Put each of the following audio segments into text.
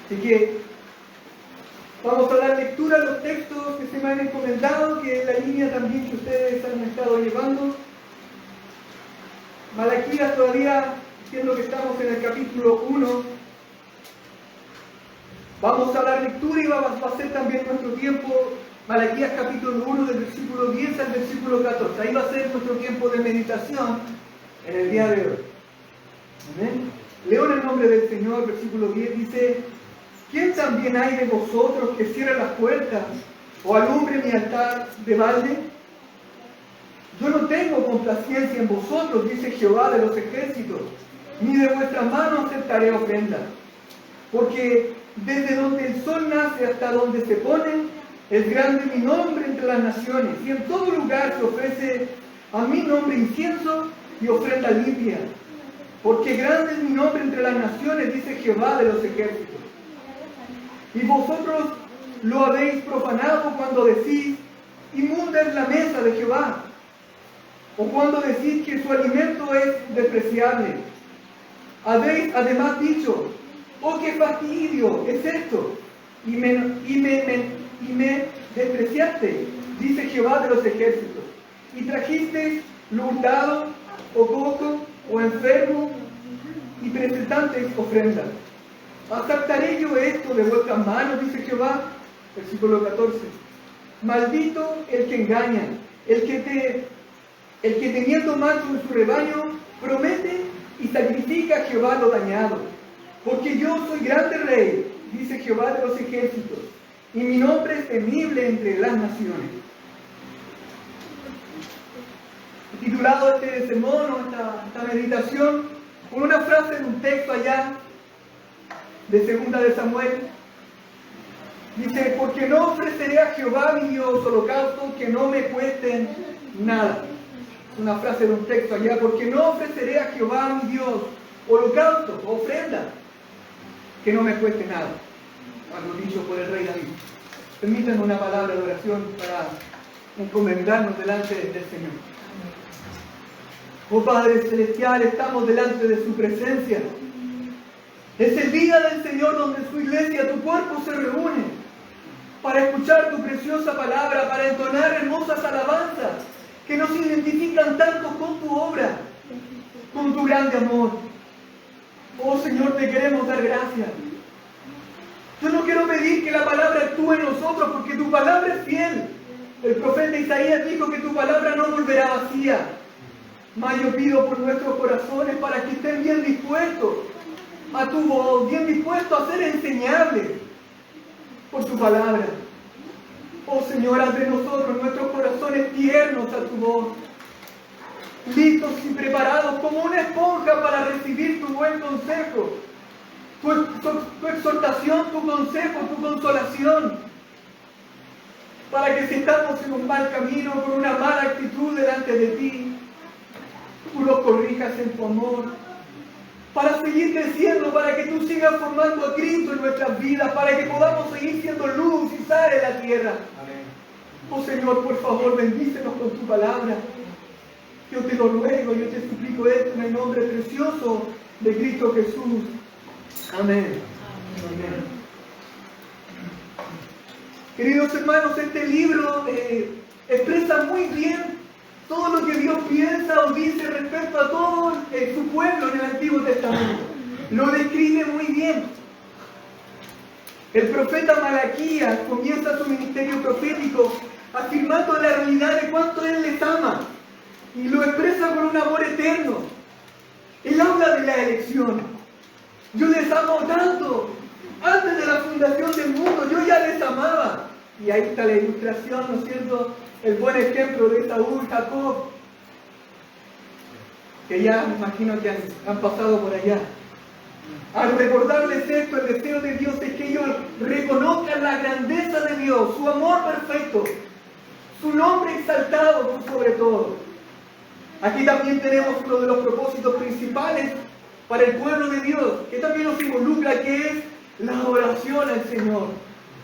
Así que vamos a dar lectura a los textos que se me han encomendado, que es la línea también que ustedes han estado llevando. Malaquías todavía, siendo que estamos en el capítulo 1, vamos a dar lectura y va a ser también nuestro tiempo, Malaquías capítulo 1 del versículo 10 al versículo 14. Ahí va a ser nuestro tiempo de meditación en el día de hoy. Amén. Leo en el nombre del Señor, versículo 10 dice: ¿Quién también hay de vosotros que cierre las puertas o alumbre mi altar de balde? Yo no tengo complacencia en vosotros, dice Jehová de los ejércitos, ni de vuestras manos aceptaré ofrenda. Porque desde donde el sol nace hasta donde se pone, es grande mi nombre entre las naciones, y en todo lugar se ofrece a mi nombre incienso y ofrenda limpia. Porque grande es mi nombre entre las naciones, dice Jehová de los ejércitos. Y vosotros lo habéis profanado cuando decís: inmunda es la mesa de Jehová. O cuando decís que su alimento es despreciable. Habéis además dicho: oh, qué fastidio es esto, y me despreciaste, dice Jehová de los ejércitos. Y trajisteis lo hurtado, o cojo, o enfermo, y presentasteis ofrendas. ¿Aceptaré yo esto de vuestras manos?, dice Jehová. Versículo 14. Maldito el que engaña, el que teniendo macho en su rebaño, promete y sacrifica a Jehová lo dañado. Porque yo soy grande rey, dice Jehová de los ejércitos, y mi nombre es temible entre las naciones. He titulado este sermón, esta meditación, con una frase de un texto allá de 2 de Samuel. Dice: porque no ofreceré a Jehová mi Dios holocausto que no me cuesten nada. Es una frase de un texto allá: porque no ofreceré a Jehová mi Dios holocausto, ofrenda, que no me cueste nada. Algo dicho por el rey David. Permítanme una palabra de oración para encomendarnos delante del Señor. Oh Padre Celestial, estamos delante de su presencia. Es el día del Señor donde su iglesia, tu cuerpo, se reúne para escuchar tu preciosa palabra, para entonar hermosas alabanzas que nos identifican tanto con tu obra, con tu grande amor. Oh Señor, te queremos dar gracias. Yo no quiero pedir que la palabra actúe en nosotros, porque tu palabra es fiel. El profeta Isaías dijo que tu palabra no volverá vacía. Mas yo pido por nuestros corazones para que estén bien dispuestos a tu voz, bien dispuestos a ser enseñables por tu palabra. Oh Señor, haz de nosotros nuestros corazones tiernos a tu voz, listos y preparados como una esponja para recibir tu buen consejo, tu exhortación, tu consejo, tu consolación, para que si estamos en un mal camino, con una mala actitud delante de ti, tú los corrijas en tu amor, para seguir creciendo, para que tú sigas formando a Cristo en nuestras vidas, para que podamos seguir siendo luz y sal en la tierra. Amén. Oh Señor, por favor, bendícenos con tu palabra. Yo te lo ruego, yo te suplico esto en el nombre precioso de Cristo Jesús. Amén. Amén. Queridos hermanos, este libro expresa muy bien todo lo que Dios piensa o dice respecto a todo su pueblo en el Antiguo Testamento. Lo describe muy bien. El profeta Malaquías comienza su ministerio profético afirmando la realidad de cuánto Él les ama, y lo expresa con un amor eterno. Él habla de la elección. Yo les amo tanto. Antes de la fundación del mundo yo ya les amaba. Y ahí está la ilustración, ¿no es cierto? El buen ejemplo de Esaú y Jacob, que ya me imagino que han pasado por allá. Al recordarles esto, el deseo de Dios es que ellos reconozcan la grandeza de Dios, su amor perfecto, su nombre exaltado por sobre todo. Aquí también tenemos uno de los propósitos principales para el pueblo de Dios, que también nos involucra, que es la oración al Señor.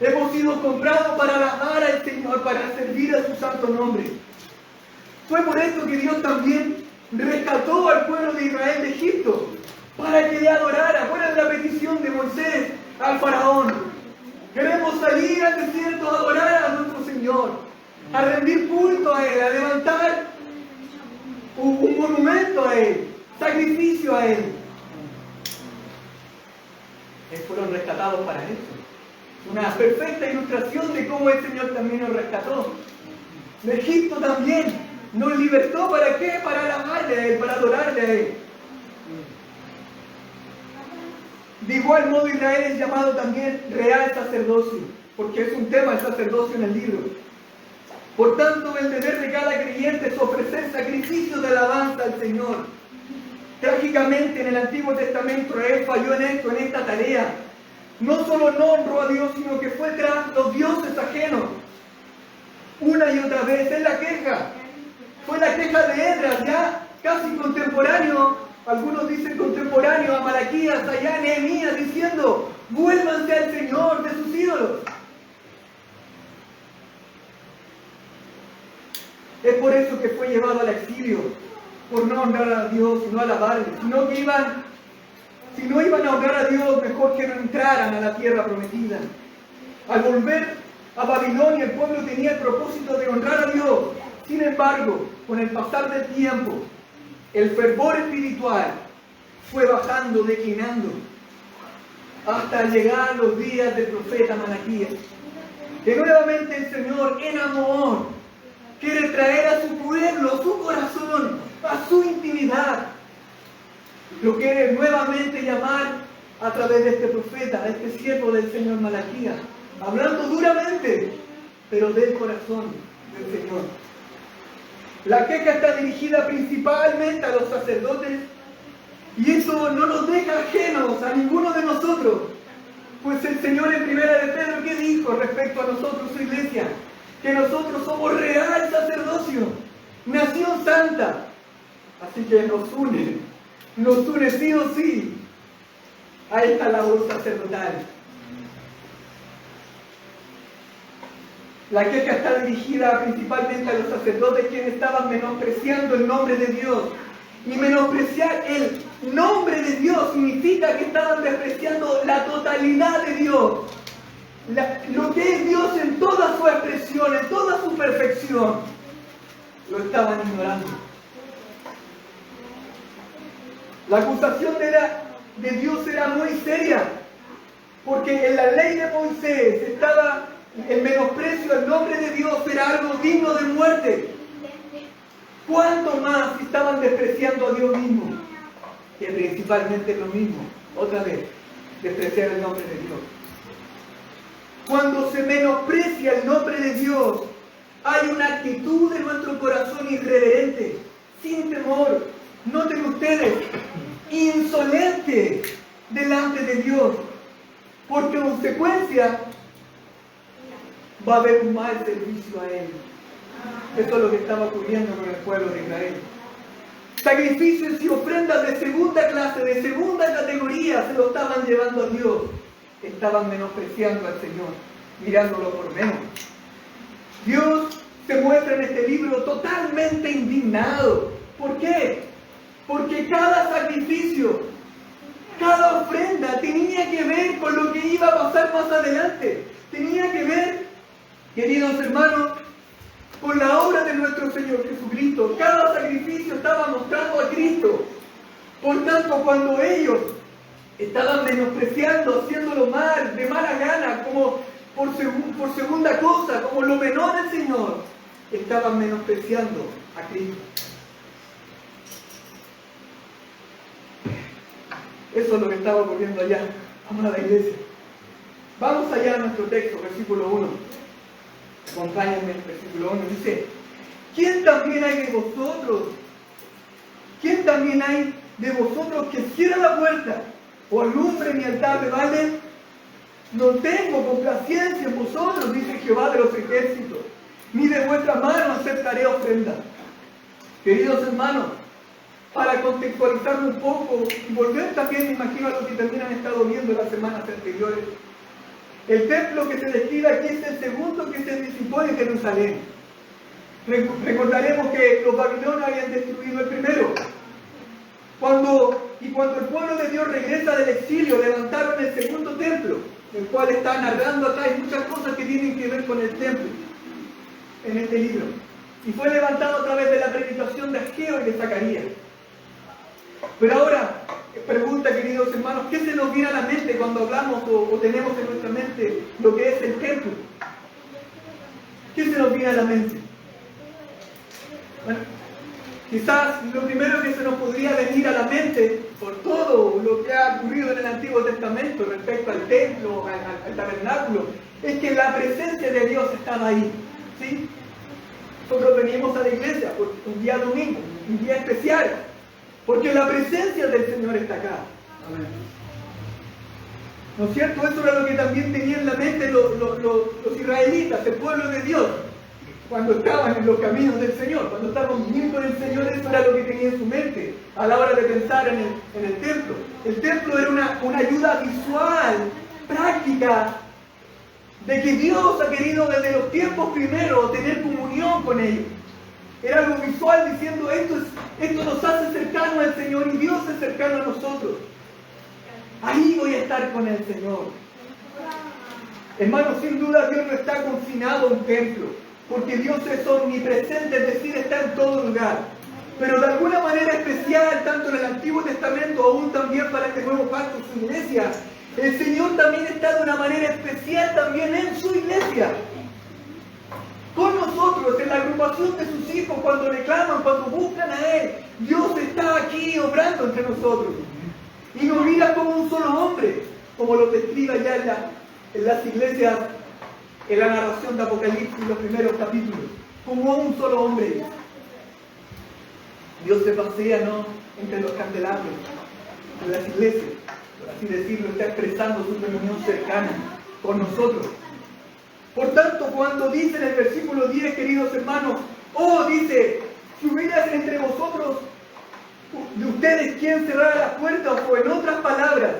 Hemos sido comprados para alabar al Señor, para servir a su santo nombre. Fue por esto que Dios también rescató al pueblo de Israel de Egipto, para que le adorara. Buena es la petición de Moisés al faraón. Señor, a rendir culto a Él, a levantar un monumento a Él, sacrificio a Él. Fueron rescatados para eso. Una perfecta ilustración de cómo el Señor también nos rescató. De Egipto también nos libertó. ¿Para qué? Para alabarle a Él, para adorarle a Él. De igual modo, Israel es llamado también real sacerdocio, porque es un tema el sacerdocio en el libro. Por tanto, el deber de cada creyente es ofrecer sacrificios de alabanza al Señor. Trágicamente, en el Antiguo Testamento, Israel falló en esto, en esta tarea. No solo no honró a Dios, sino que fue tras los dioses ajenos. Una y otra vez, es la queja. Fue la queja de Esdras, ya casi contemporáneo, algunos dicen contemporáneo a Malaquías, allá Nehemías, diciendo: vuélvanse al Señor de sus ídolos. Es por eso que fue llevado al exilio, por no honrar a Dios y no alabarle, si no iban a honrar a Dios, mejor que no entraran a la tierra prometida. Al volver a Babilonia, el pueblo tenía el propósito de honrar a Dios. Sin embargo, con el pasar del tiempo, el fervor espiritual fue bajando, declinando, hasta llegar los días del profeta Malaquías, que nuevamente el Señor, en amor, quiere traer a su pueblo, a su corazón, a su intimidad. Lo quiere nuevamente llamar a través de este profeta, a este siervo del Señor Malaquías, hablando duramente, pero del corazón del Señor. La queja está dirigida principalmente a los sacerdotes, y eso no nos deja ajenos a ninguno de nosotros, pues el Señor en Primera de Pedro, ¿qué dijo respecto a nosotros, su iglesia? Que nosotros somos real sacerdocio, nación santa. Así que nos une sí o sí a esta labor sacerdotal. La queja está dirigida principalmente a los sacerdotes, quienes estaban menospreciando el nombre de Dios. Y menospreciar el nombre de Dios significa que estaban despreciando la totalidad de Dios. Lo que es Dios en toda su expresión, en toda su perfección, lo estaban ignorando. La acusación de Dios era muy seria, porque en la ley de Moisés estaba el menosprecio al nombre de Dios, era algo digno de muerte. ¿Cuánto más estaban despreciando a Dios mismo? Que principalmente lo mismo, otra vez, despreciar el nombre de Dios. Cuando se menosprecia el nombre de Dios, hay una actitud en nuestro corazón irreverente, sin temor, noten ustedes, insolente delante de Dios. Por consecuencia, va a haber un mal servicio a Él. Eso es lo que estaba ocurriendo con el pueblo de Israel. Sacrificios y ofrendas de segunda clase, de segunda categoría, se lo estaban llevando a Dios. Estaban menospreciando al Señor, mirándolo por menos. Dios se muestra en este libro totalmente indignado. ¿Por qué? Porque cada sacrificio, cada ofrenda tenía que ver con lo que iba a pasar más adelante. Tenía que ver, queridos hermanos, con la obra de nuestro Señor Jesucristo. Cada sacrificio estaba mostrando a Cristo. Por tanto, cuando ellos estaban menospreciando, haciéndolo mal, de mala gana, como por segunda cosa, como lo menor del Señor, estaban menospreciando a Cristo. Eso es lo que estaba ocurriendo allá, amada iglesia. Vamos allá a nuestro texto, versículo 1. Acompáñenme, versículo 1. Dice: ¿Quién también hay de vosotros? ¿Quién también hay de vosotros que cierra la puerta o alumbre mi altar de vale? No tengo complacencia en vosotros, dice Jehová de los ejércitos, ni de vuestra mano aceptaré ofrenda. Queridos hermanos, para contextualizarlo un poco y volver también, me imagino, a lo que también han estado viendo las semanas anteriores, el templo que se describe aquí es el segundo que se disipó en Jerusalén. Recordaremos que los babilonios habían destruido el primero. Cuando el pueblo de Dios regresa del exilio, levantaron el segundo templo, el cual está narrando acá. Hay muchas cosas que tienen que ver con el templo. en este libro. Y fue levantado a través de la predicación de Ageo y de Zacarías. Pero ahora, pregunta, queridos hermanos, ¿qué se nos viene a la mente cuando hablamos o tenemos en nuestra mente lo que es el templo? ¿Qué se nos viene a la mente? Bueno, quizás lo primero que se nos podría venir a la mente por todo lo que ha ocurrido en el Antiguo Testamento respecto al templo, al tabernáculo, es que la presencia de Dios estaba ahí. ¿Sí? Nosotros venimos a la iglesia por un día domingo, un día especial, porque la presencia del Señor está acá. Amén. ¿No es cierto? Eso era lo que también tenían en la mente los israelitas, el pueblo de Dios, cuando estaban en los caminos del Señor, cuando estaban viviendo en el Señor. Eso era lo que tenía en su mente a la hora de pensar en el templo. El templo era una ayuda visual, práctica, de que Dios ha querido desde los tiempos primeros tener comunión con ellos. Era algo visual diciendo esto nos hace cercanos al Señor y Dios es cercano a nosotros. Ahí voy a estar con el Señor. Hermanos, sin duda Dios no está confinado a un templo, porque Dios es omnipresente, es decir, está en todo lugar. Pero de alguna manera especial, tanto en el Antiguo Testamento, aún también para este nuevo pacto, su iglesia, el Señor también está de una manera especial también en su iglesia. Con nosotros, en la agrupación de sus hijos, cuando le claman, cuando buscan a Él, Dios está aquí obrando entre nosotros. Y nos mira como un solo hombre, como lo describe allá en las iglesias, en la narración de Apocalipsis, los primeros capítulos, como un solo hombre. Dios se pasea, ¿no?, entre los candelabros, en las iglesias, por así decirlo, está expresando su comunión cercana con nosotros. Por tanto, cuando dice en el versículo 10, queridos hermanos, dice, si hubieras entre vosotros, de ustedes, quien cerrara las puertas, o en otras palabras,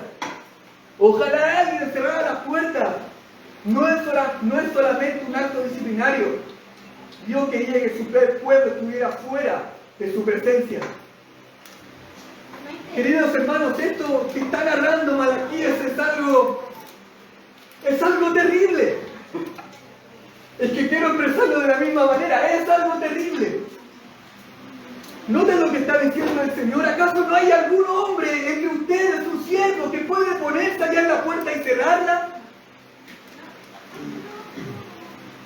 ojalá alguien cerrara las puertas. No es solamente un acto disciplinario. Dios quería que su pueblo estuviera fuera de su presencia. Queridos hermanos, esto que está narrando Malaquías es algo terrible. Es que quiero expresarlo de la misma manera, es algo terrible. Noten lo que está diciendo el Señor. ¿Acaso no hay algún hombre entre ustedes, sus siervos, que puede ponerse allá en la puerta y cerrarla?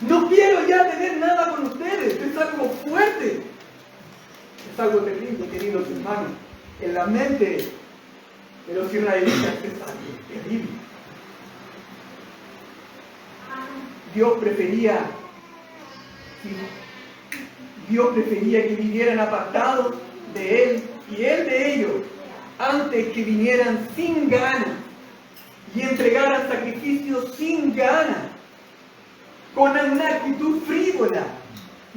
No quiero ya tener nada con ustedes. Es algo fuerte. Es algo terrible, queridos hermanos. En la mente de los israelitas es algo terrible. Dios prefería que vivieran apartados de Él y Él de ellos, antes que vinieran sin ganas y entregaran sacrificios sin ganas, con una actitud frívola,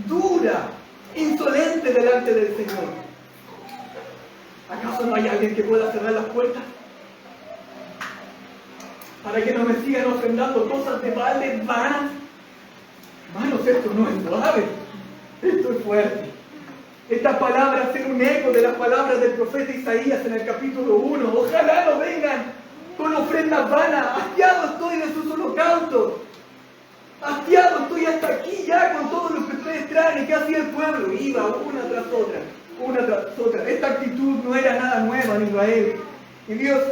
dura, insolente delante del Señor. ¿Acaso no hay alguien que pueda cerrar las puertas? Para que no me sigan ofrendando cosas de vales vanas. Hermanos, esto no es suave, esto es fuerte. Estas palabras hacen un eco de las palabras del profeta Isaías en el capítulo 1. Ojalá no vengan con ofrendas vanas. Hastiado estoy de sus holocaustos. Hastiado estoy hasta aquí ya con todo lo que ustedes traen. ¿Y qué hacía el pueblo? Iba una tras otra. Esta actitud no era nada nueva en Israel. Y Dios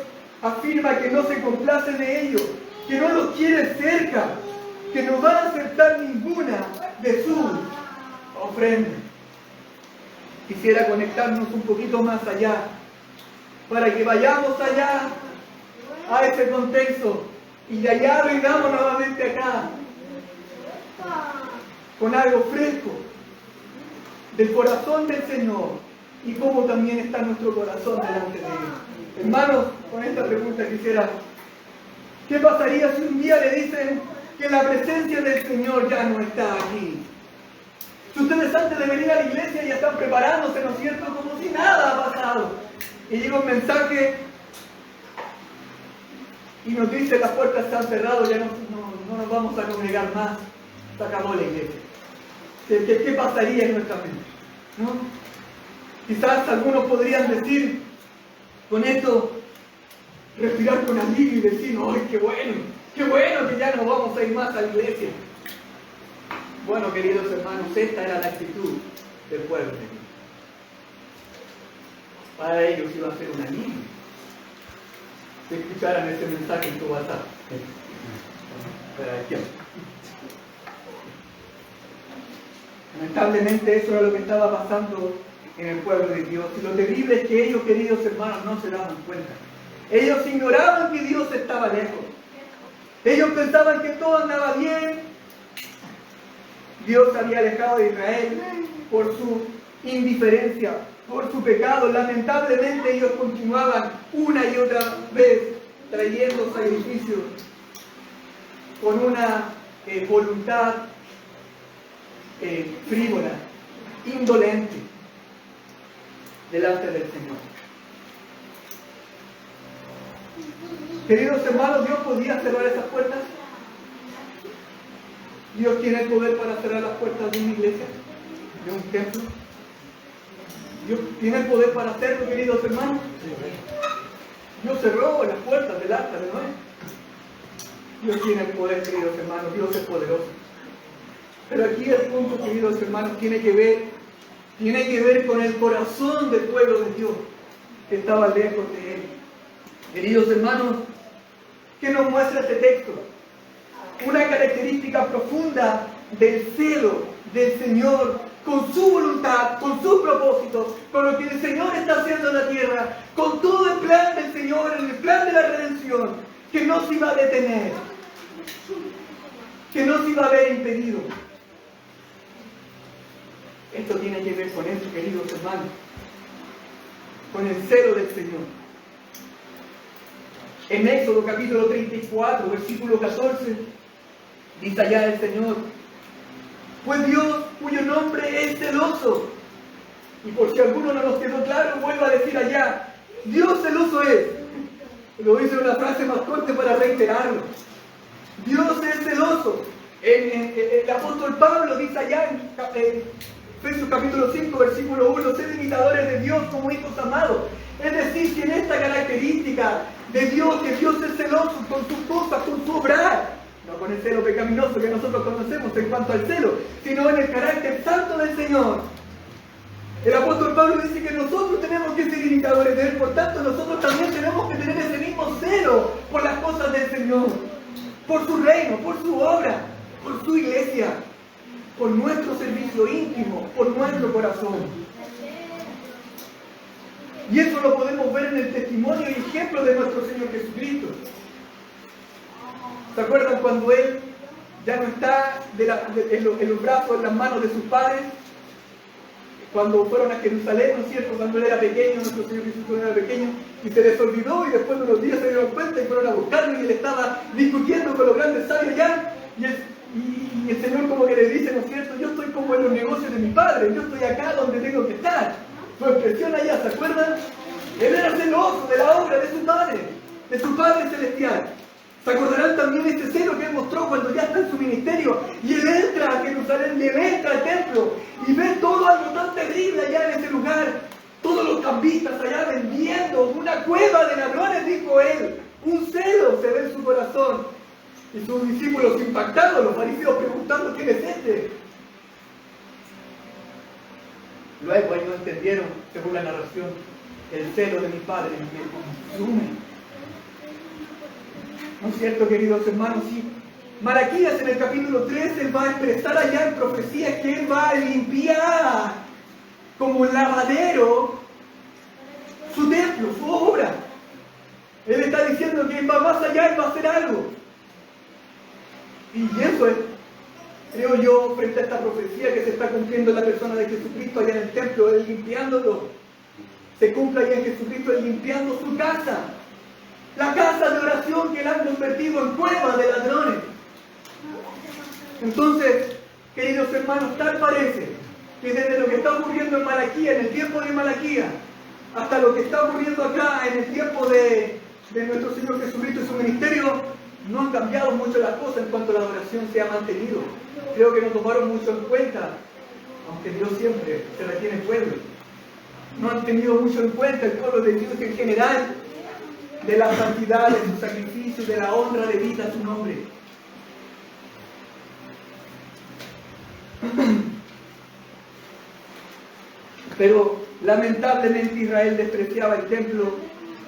afirma que no se complace de ellos, que no los quiere cerca, que no van a aceptar ninguna de sus ofrendas. Quisiera conectarnos un poquito más allá, para que vayamos allá a ese contexto y de allá vengamos nuevamente acá con algo fresco del corazón del Señor y cómo también está nuestro corazón delante de Él. Hermanos, con esta pregunta quisiera, ¿qué pasaría si un día le dicen que la presencia del Señor ya no está aquí? Si ustedes antes de venir a la iglesia ya están preparándose, ¿no es cierto?, como si nada ha pasado, y llega un mensaje y nos dice las puertas están cerradas, ya no nos vamos a congregar más, se acabó la iglesia. ¿Qué pasaría en nuestra mente? ¿No? Quizás algunos podrían decir con esto, respirar con alivio y decir, ¡ay, qué bueno que ya no vamos a ir más a la iglesia! Bueno, queridos hermanos, esta era la actitud del pueblo de Dios. Para ellos iba a ser un alivio que escucharan ese mensaje en tu WhatsApp. Lamentablemente eso era lo que estaba pasando en el pueblo de Dios. Y lo terrible es que ellos, queridos hermanos, no se daban cuenta. Ellos ignoraban que Dios estaba lejos. Ellos pensaban que todo andaba bien. Dios se había alejado de Israel por su indiferencia, por su pecado. Lamentablemente ellos continuaban una y otra vez trayendo sacrificios con una voluntad frívola, indolente, delante del Señor. Queridos hermanos, ¿Dios podía cerrar esas puertas? ¿Dios tiene el poder para cerrar las puertas de una iglesia, de un templo? ¿Dios tiene el poder para hacerlo, queridos hermanos? Dios cerró las puertas del arca de Noé. Dios tiene el poder, queridos hermanos. Dios es poderoso. Pero aquí el punto, queridos hermanos, tiene que ver con el corazón del pueblo de Dios, que estaba lejos de Él. Queridos hermanos, ¿qué nos muestra este texto? Una característica profunda del celo del Señor, con su voluntad, con sus propósitos, con lo que el Señor está haciendo en la tierra, con todo el plan del Señor, en el plan de la redención, que no se iba a detener, que no se iba a ver impedido. Esto tiene que ver con eso, queridos hermanos, con el celo del Señor. En Éxodo capítulo 34, versículo 14, dice allá el Señor: pues Dios, cuyo nombre es celoso. Y por si alguno no nos quedó claro, vuelvo a decir allá: Dios celoso es. Lo dice en una frase más corta para reiterarlo. Dios es celoso. El apóstol Pablo dice allá en Efesios capítulo 5, versículo 1: sed imitadores de Dios como hijos amados. Es decir, que en esta característica de Dios, que Dios es celoso con sus cosas, con su obrar, no con el celo pecaminoso que nosotros conocemos en cuanto al celo, sino en el carácter santo del Señor. El apóstol Pablo dice que nosotros tenemos que ser imitadores de Él, por tanto nosotros también tenemos que tener ese mismo celo por las cosas del Señor, por su reino, por su obra, por su iglesia, por nuestro servicio íntimo, por nuestro corazón. Y eso lo podemos ver en el testimonio y ejemplo de nuestro Señor Jesucristo. ¿Se acuerdan cuando Él ya no está en los brazos, en las manos de sus padres? Cuando fueron a Jerusalén, ¿no es cierto? Cuando Él era pequeño, nuestro Señor Jesucristo era pequeño, y se les olvidó, y después de unos días se dieron cuenta y fueron a buscarlo, y Él estaba discutiendo con los grandes sabios ya, y el Señor como que le dice, ¿no es cierto? Yo estoy como en los negocios de mi Padre, yo estoy acá donde tengo que estar. Su expresión allá, ¿se acuerdan? Él era celoso de la obra de su Padre Celestial. ¿Se acordarán también de este celo que Él mostró cuando ya está en su ministerio? Y Él entra a Jerusalén, y Él entra al templo, y ve todo algo tan terrible allá en ese lugar. Todos los cambistas allá vendiendo, una cueva de ladrones, dijo Él. Un celo se ve en su corazón. Y sus discípulos impactados, los fariseos preguntando: ¿quién es este? Luego ellos entendieron, según la narración, el celo de mi Padre me consume. ¿No es cierto, queridos hermanos? Sí. Malaquías en el capítulo 3, Él va a expresar allá en profecía que Él va a limpiar como un lavadero su templo, su obra. Él está diciendo que Él va más allá, Él va a hacer algo. Y eso es, creo yo, frente a esta profecía que se está cumpliendo en la persona de Jesucristo allá en el templo, Él limpiándolo. Se cumple allá en Jesucristo, Él limpiando su casa. La casa de oración que Él ha convertido en cueva de ladrones. Entonces, queridos hermanos, tal parece que desde lo que está ocurriendo en Malaquía, en el tiempo de Malaquía, hasta lo que está ocurriendo acá en el tiempo de nuestro Señor Jesucristo y su ministerio, no han cambiado mucho las cosas en cuanto a la adoración se ha mantenido. Creo que no tomaron mucho en cuenta, aunque Dios siempre se retiene el pueblo. No han tenido mucho en cuenta el pueblo de Dios en general, de la santidad, de su sacrificio, de la honra debida a su nombre. Pero lamentablemente Israel despreciaba el templo,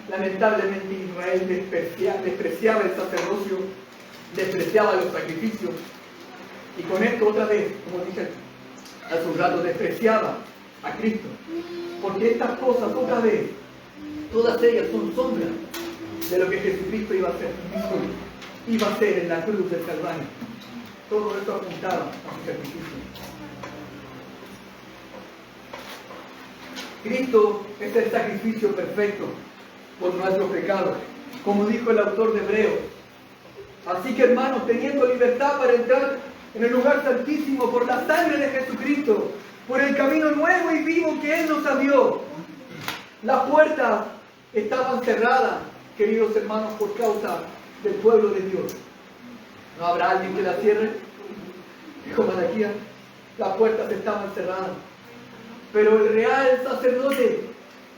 lamentablemente Israel despreciaba el sacerdocio, despreciaba los sacrificios. Y con esto otra vez, como dije hace un rato, despreciaba a Cristo. Porque estas cosas otra vez, todas ellas son sombras de lo que Jesucristo iba a hacer. Iba a hacer en la cruz del Calvario. Todo esto apuntaba a su sacrificio. Cristo es el sacrificio perfecto por nuestro pecado, como dijo el autor de Hebreos. Así que, hermanos, teniendo libertad para entrar en el lugar santísimo por la sangre de Jesucristo, por el camino nuevo y vivo que Él nos abrió, las puertas estaban cerradas, queridos hermanos, por causa del pueblo de Dios. ¿No habrá alguien que la cierre? Dijo Malaquías, las puertas estaban cerradas. Pero el real sacerdote,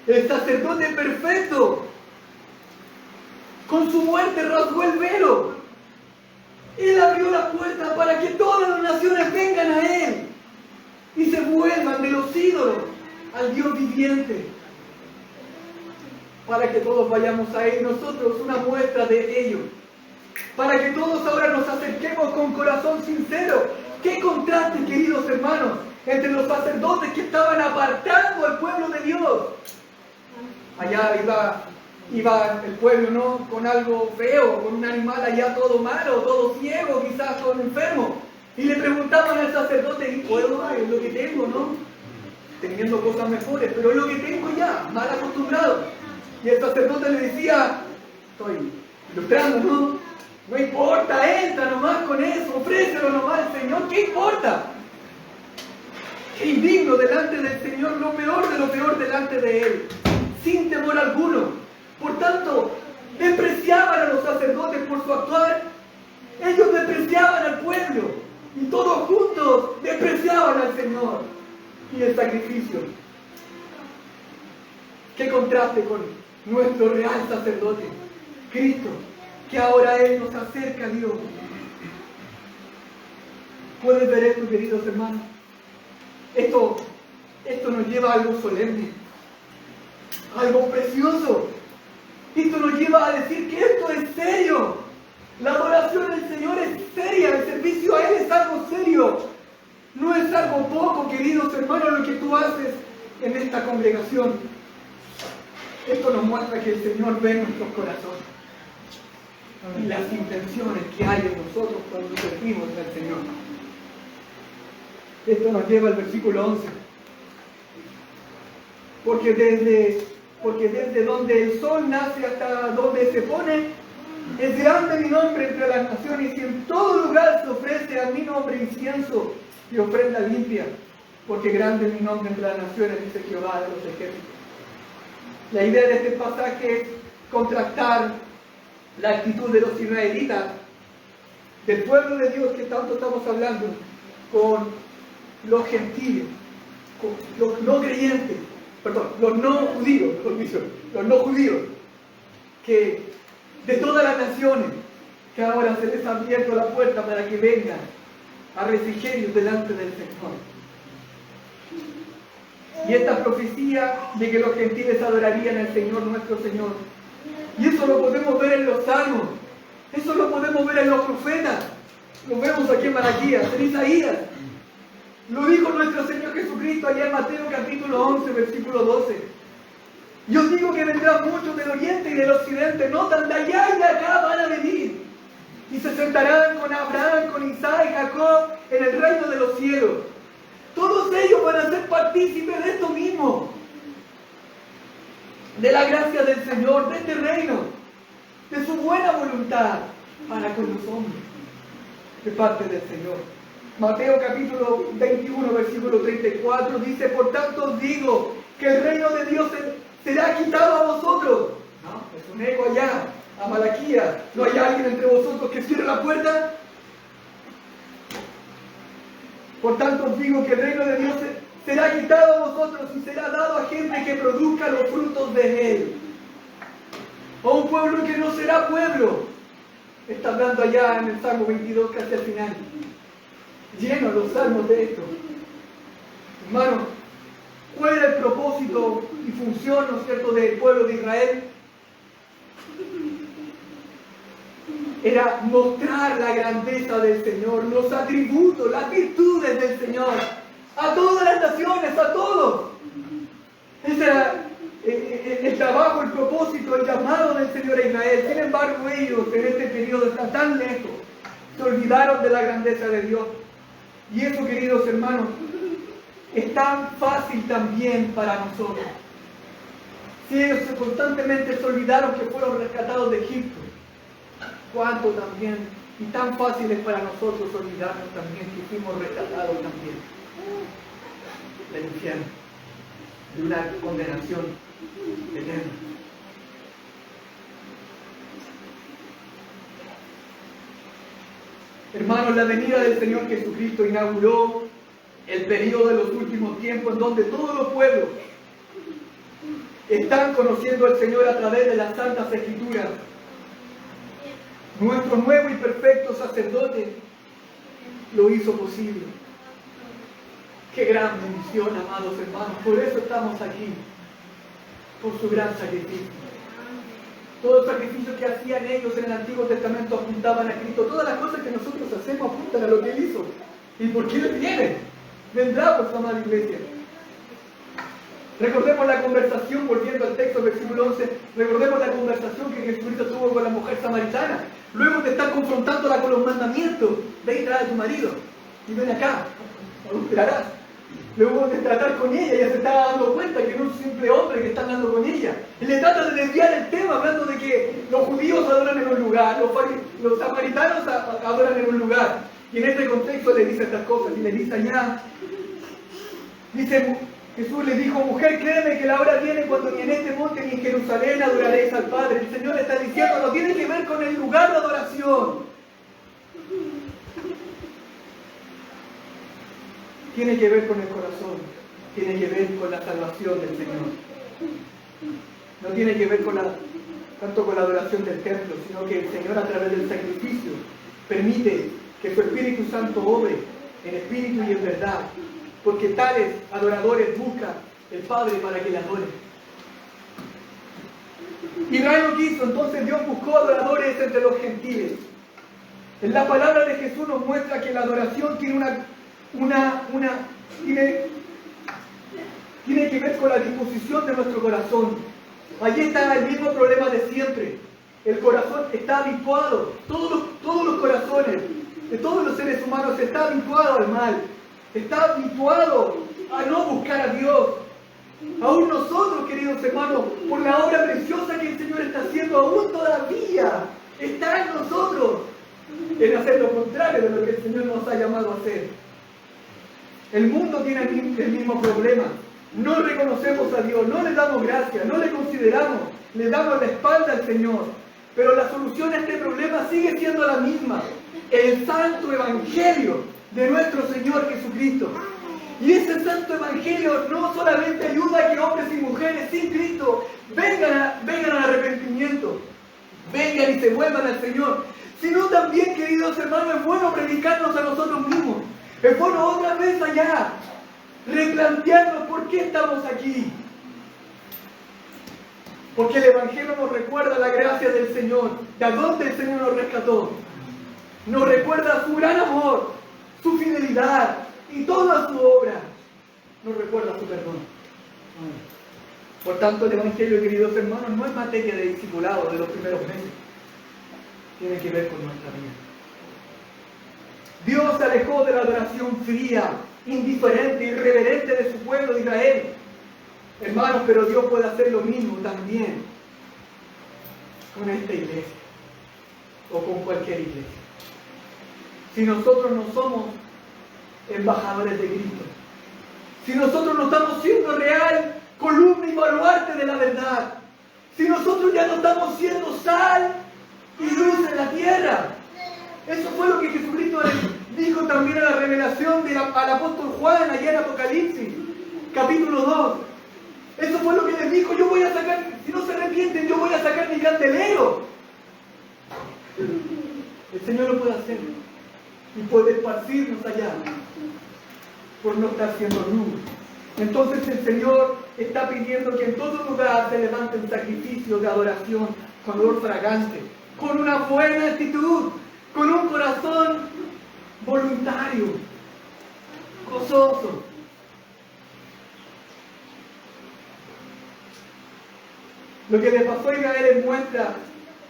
el sacerdote perfecto, con su muerte rasgó el velo. Él abrió la puerta para que todas las naciones vengan a Él y se vuelvan de los ídolos al Dios viviente. Para que todos vayamos a Él, nosotros una muestra de ello. Para que todos ahora nos acerquemos con corazón sincero. ¡Qué contraste, queridos hermanos! Entre los sacerdotes que estaban apartando al pueblo de Dios. Allá iba el pueblo, ¿no?, con algo feo, con un animal allá todo malo, todo ciego, quizás todo enfermo. Y le preguntaban al sacerdote, ¿y puedo? Es lo que tengo, ¿no? Teniendo cosas mejores, pero es lo que tengo ya, mal acostumbrado. Y el sacerdote le decía, estoy ilustrando, ¿no? No importa, entra nomás con eso, ofrécelo nomás al Señor, ¿qué importa? Qué indigno delante del Señor, lo peor de lo peor delante de Él, sin temor alguno. Por tanto, despreciaban a los sacerdotes por su actuar, ellos despreciaban al pueblo, y todos juntos despreciaban al Señor y el sacrificio. Qué contraste con nuestro real sacerdote, Cristo, que ahora Él nos acerca a Dios. ¿Puedes ver esto, queridos hermanos? Esto nos lleva a algo solemne, algo precioso. Esto nos lleva a decir que esto es serio. La adoración del Señor es seria, el servicio a Él es algo serio. No es algo poco, queridos hermanos, lo que tú haces en esta congregación. Esto nos muestra que el Señor ve nuestros corazones y las intenciones que hay en nosotros cuando servimos al Señor. Esto nos lleva al versículo 11. Porque desde donde el sol nace hasta donde se pone, es grande mi nombre entre las naciones, y en todo lugar se ofrece a mi nombre incienso y ofrenda limpia, porque grande es mi nombre entre las naciones, dice Jehová de los ejércitos. La idea de este pasaje es contrastar la actitud de los israelitas, del pueblo de Dios que tanto estamos hablando, con los gentiles, con los no creyentes, los no judíos, los no judíos, que de todas las naciones, que ahora se les ha abierto la puerta para que vengan a refrigerios delante del Señor. Y esta profecía de que los gentiles adorarían al Señor, nuestro Señor. Y eso lo podemos ver en los salmos, eso lo podemos ver en los profetas, lo vemos aquí en Malaquías, en Isaías. Lo dijo nuestro Señor Jesucristo allá en Mateo capítulo 11, versículo 12. Yo digo que vendrán muchos del oriente y del occidente, notan de allá y de acá van a venir. Y se sentarán con Abraham, con Isaac y Jacob en el reino de los cielos. Todos ellos van a ser partícipes de esto mismo. De la gracia del Señor, de este reino, de su buena voluntad para con los hombres, de parte del Señor. Mateo capítulo 21, versículo 34 dice, por tanto os digo que el reino de Dios será quitado a vosotros. ¿No? Es un eco allá, a Malaquías. ¿No hay alguien entre vosotros que cierre la puerta? Por tanto os digo que el reino de Dios será quitado a vosotros y será dado a gente que produzca los frutos de Él. A un pueblo que no será pueblo. Está hablando allá en el Salmo 22, casi al final. llenos los salmos de esto. Hermanos, ¿cuál era el propósito y función, ¿no es cierto?, del pueblo de Israel? Era mostrar la grandeza del Señor, los atributos, las virtudes del Señor, a todas las naciones, a todos. Ese era el trabajo, el propósito, el llamado del Señor a Israel. Sin embargo, ellos en este periodo están tan lejos, se olvidaron de la grandeza de Dios. Y eso, queridos hermanos, es tan fácil también para nosotros. Si ellos constantemente se olvidaron que fueron rescatados de Egipto, cuánto también, y tan fácil es para nosotros olvidarnos también que fuimos rescatados también del infierno, de una condenación eterna. Hermanos, la venida del Señor Jesucristo inauguró el periodo de los últimos tiempos en donde todos los pueblos están conociendo al Señor a través de las Santas Escrituras. Nuestro nuevo y perfecto sacerdote lo hizo posible. Qué gran bendición, amados hermanos. Por eso estamos aquí, por su gran sacrificio. Todo el sacrificio que hacían ellos en el Antiguo Testamento apuntaban a Cristo. Todas las cosas que nosotros hacemos apuntan a lo que Él hizo. ¿Y por qué Él viene? Vendrá por su amada iglesia. Recordemos la conversación, volviendo al texto, versículo 11, recordemos la conversación que Jesucristo tuvo con la mujer samaritana. Luego de estar confrontándola con los mandamientos, ve y trae a tu marido, y ven acá, adulterarás. Luego de tratar con ella, ella se está dando cuenta que no es un simple hombre que está hablando con ella. Y le trata de desviar el tema, hablando de que los judíos adoran en un lugar, los samaritanos adoran en un lugar. Y en este contexto le dice estas cosas, y le dice allá, dice, Jesús le dijo, mujer, créeme que la hora viene cuando ni en este monte ni en Jerusalén adoraréis al Padre. El Señor le está diciendo, no tiene que ver con el lugar de adoración. Tiene que ver con el corazón, tiene que ver con la salvación del Señor. No tiene que ver tanto con la adoración del templo, sino que el Señor a través del sacrificio permite que su Espíritu Santo obre en espíritu y en verdad, porque tales adoradores buscan el Padre para que le adoren. Israel no quiso, entonces Dios buscó adoradores entre los gentiles. En la palabra de Jesús nos muestra que la adoración tiene tiene que ver con la disposición de nuestro corazón. Allí está el mismo problema de siempre. El corazón está habituado, todos los corazones de todos los seres humanos está habituado al mal, está habituado a no buscar a Dios. Aún nosotros, queridos hermanos, por la obra preciosa que el Señor está haciendo, aún todavía está en nosotros en hacer lo contrario de lo que el Señor nos ha llamado a hacer. El mundo tiene el mismo problema. No reconocemos a Dios, no le damos gracia, no le consideramos, le damos la espalda al Señor. Pero la solución a este problema sigue siendo la misma: el santo evangelio de nuestro Señor Jesucristo. Y ese santo evangelio no solamente ayuda a que hombres y mujeres sin Cristo vengan al arrepentimiento, vengan y se vuelvan al Señor, sino también, queridos hermanos, es bueno predicarnos a nosotros mismos. Es bueno otra vez allá replantearnos por qué estamos aquí. Porque el Evangelio nos recuerda la gracia del Señor, de a dónde el Señor nos rescató. Nos recuerda su gran amor, su fidelidad y toda su obra. Nos recuerda su perdón. Por tanto, el Evangelio, queridos hermanos, no es materia de discipulado de los primeros meses. Tiene que ver con nuestra vida. Dios se alejó de la adoración fría, indiferente, irreverente de su pueblo de Israel. Hermanos, pero Dios puede hacer lo mismo también con esta iglesia o con cualquier iglesia. Si nosotros no somos embajadores de Cristo, si nosotros no estamos siendo real columna y baluarte de la verdad, si nosotros ya no estamos siendo sal y luz en la tierra, eso fue lo que Jesucristo dijo también a la revelación al apóstol Juan allá en Apocalipsis, capítulo 2. Eso fue lo que les dijo: yo voy a sacar, si no se arrepienten, yo voy a sacar mi candelero. El Señor lo puede hacer. y puede esparcirnos allá por no estar siendo luz. Entonces el Señor está pidiendo que en todo lugar se levanten sacrificios de adoración con olor fragante, con una buena actitud, con un corazón voluntario, gozoso. Lo que le pasó a Israel muestra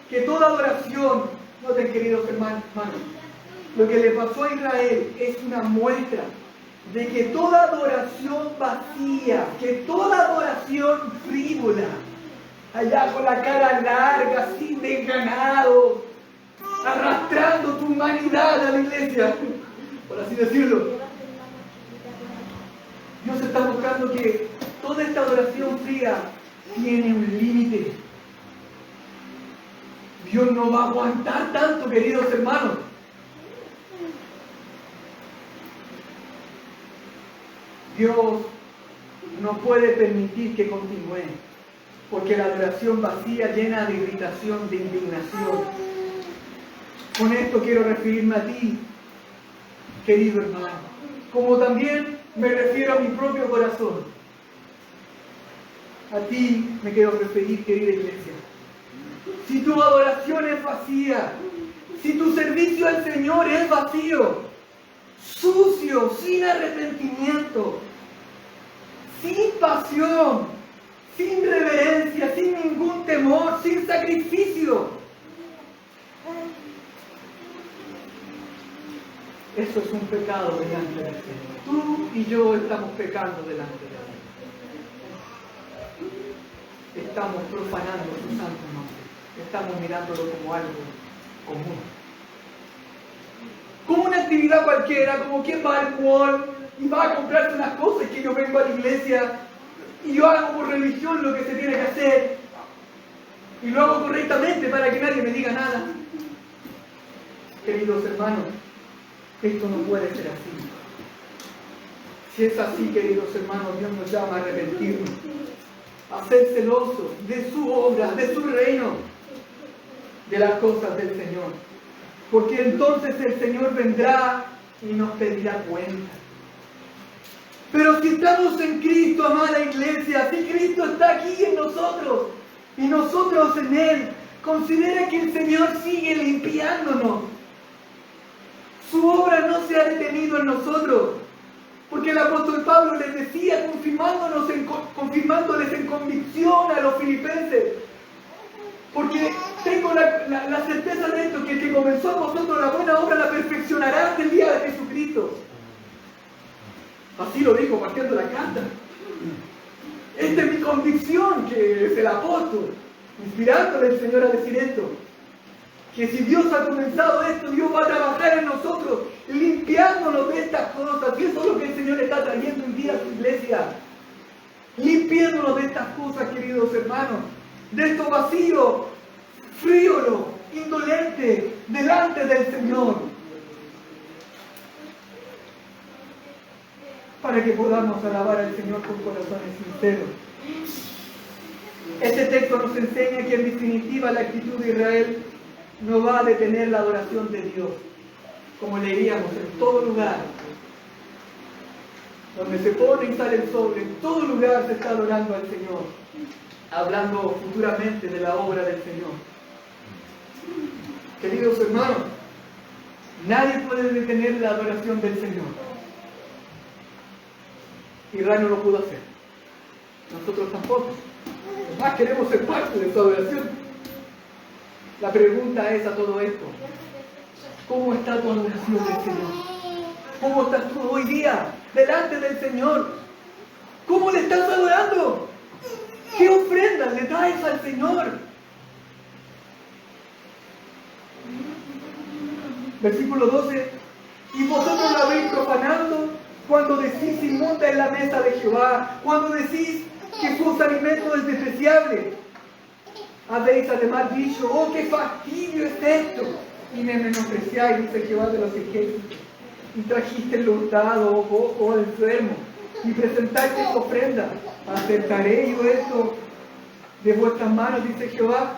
que toda adoración, noten queridos hermanos, lo que le pasó a Israel es una muestra de que toda adoración vacía, que toda adoración frívola, allá con la cara larga, sin desganado, arrastrando tu humanidad a la iglesia, por así decirlo. Dios está buscando que toda esta adoración fría tiene un límite. Dios no va a aguantar tanto, queridos hermanos. Dios no puede permitir que continúe, porque la adoración vacía llena de irritación, de indignación. Con esto quiero referirme a ti, querido hermano, como también me refiero a mi propio corazón. A ti me quiero referir, querida iglesia. Si tu adoración es vacía, si tu servicio al Señor es vacío, sucio, sin arrepentimiento, sin pasión, sin reverencia, sin ningún temor, sin sacrificio, eso es un pecado delante del Señor. Tú y yo estamos pecando delante de Él. Estamos profanando su santo nombre. Estamos mirándolo como algo común. Como una actividad cualquiera, como quien va al mall y va a comprarse unas cosas que yo vengo a la iglesia y yo hago por religión lo que se tiene que hacer y lo hago correctamente para que nadie me diga nada. Queridos hermanos, esto no puede ser así. Si es así, queridos hermanos, Dios nos llama a arrepentirnos, a ser celosos de su obra, de su reino, de las cosas del Señor. Porque entonces el Señor vendrá y nos pedirá cuenta. Pero si estamos en Cristo, amada iglesia, si Cristo está aquí en nosotros y nosotros en Él, considera que el Señor sigue limpiándonos. Su obra no se ha detenido en nosotros. Porque el apóstol Pablo les decía, confirmándoles en convicción a los filipenses. Porque tengo la certeza de esto, que el que comenzó en vosotros la buena obra la perfeccionará hasta el día de Jesucristo. Así lo dijo partiendo la carta. Esta es mi convicción, que es el apóstol, inspirándole el Señor a decir esto. Que si Dios ha comenzado esto, Dios va a trabajar en nosotros, limpiándonos de estas cosas. Y eso es lo que el Señor está trayendo un día a su iglesia. Limpiándonos de estas cosas, queridos hermanos. De esto vacío, frívolo, indolente, delante del Señor. Para que podamos alabar al Señor con corazones sinceros. Este texto nos enseña que en definitiva la actitud de Israel no va a detener la adoración de Dios, como leíamos, en todo lugar donde se pone y sale el sol, en todo lugar se está adorando al Señor, hablando futuramente de la obra del Señor. Queridos hermanos, nadie puede detener la adoración del Señor. Israel no lo pudo hacer, nosotros tampoco. Además queremos ser parte de su adoración. La pregunta es a todo esto: ¿cómo está tu adoración del Señor? ¿Cómo estás tú hoy día delante del Señor? ¿Cómo le estás adorando? ¿Qué ofrendas le traes al Señor? Versículo 12: y vosotros la habéis profanando cuando decís inmunda es la mesa de Jehová, cuando decís que sus alimentos es despreciable. Habéis además dicho, oh, qué fastidio es esto, y me menospreciáis, dice Jehová de los ejércitos, y trajiste el hurtado, oh cojo, enfermo, y presentaste ofrenda. ¿Aceptaré yo esto de vuestras manos, dice Jehová?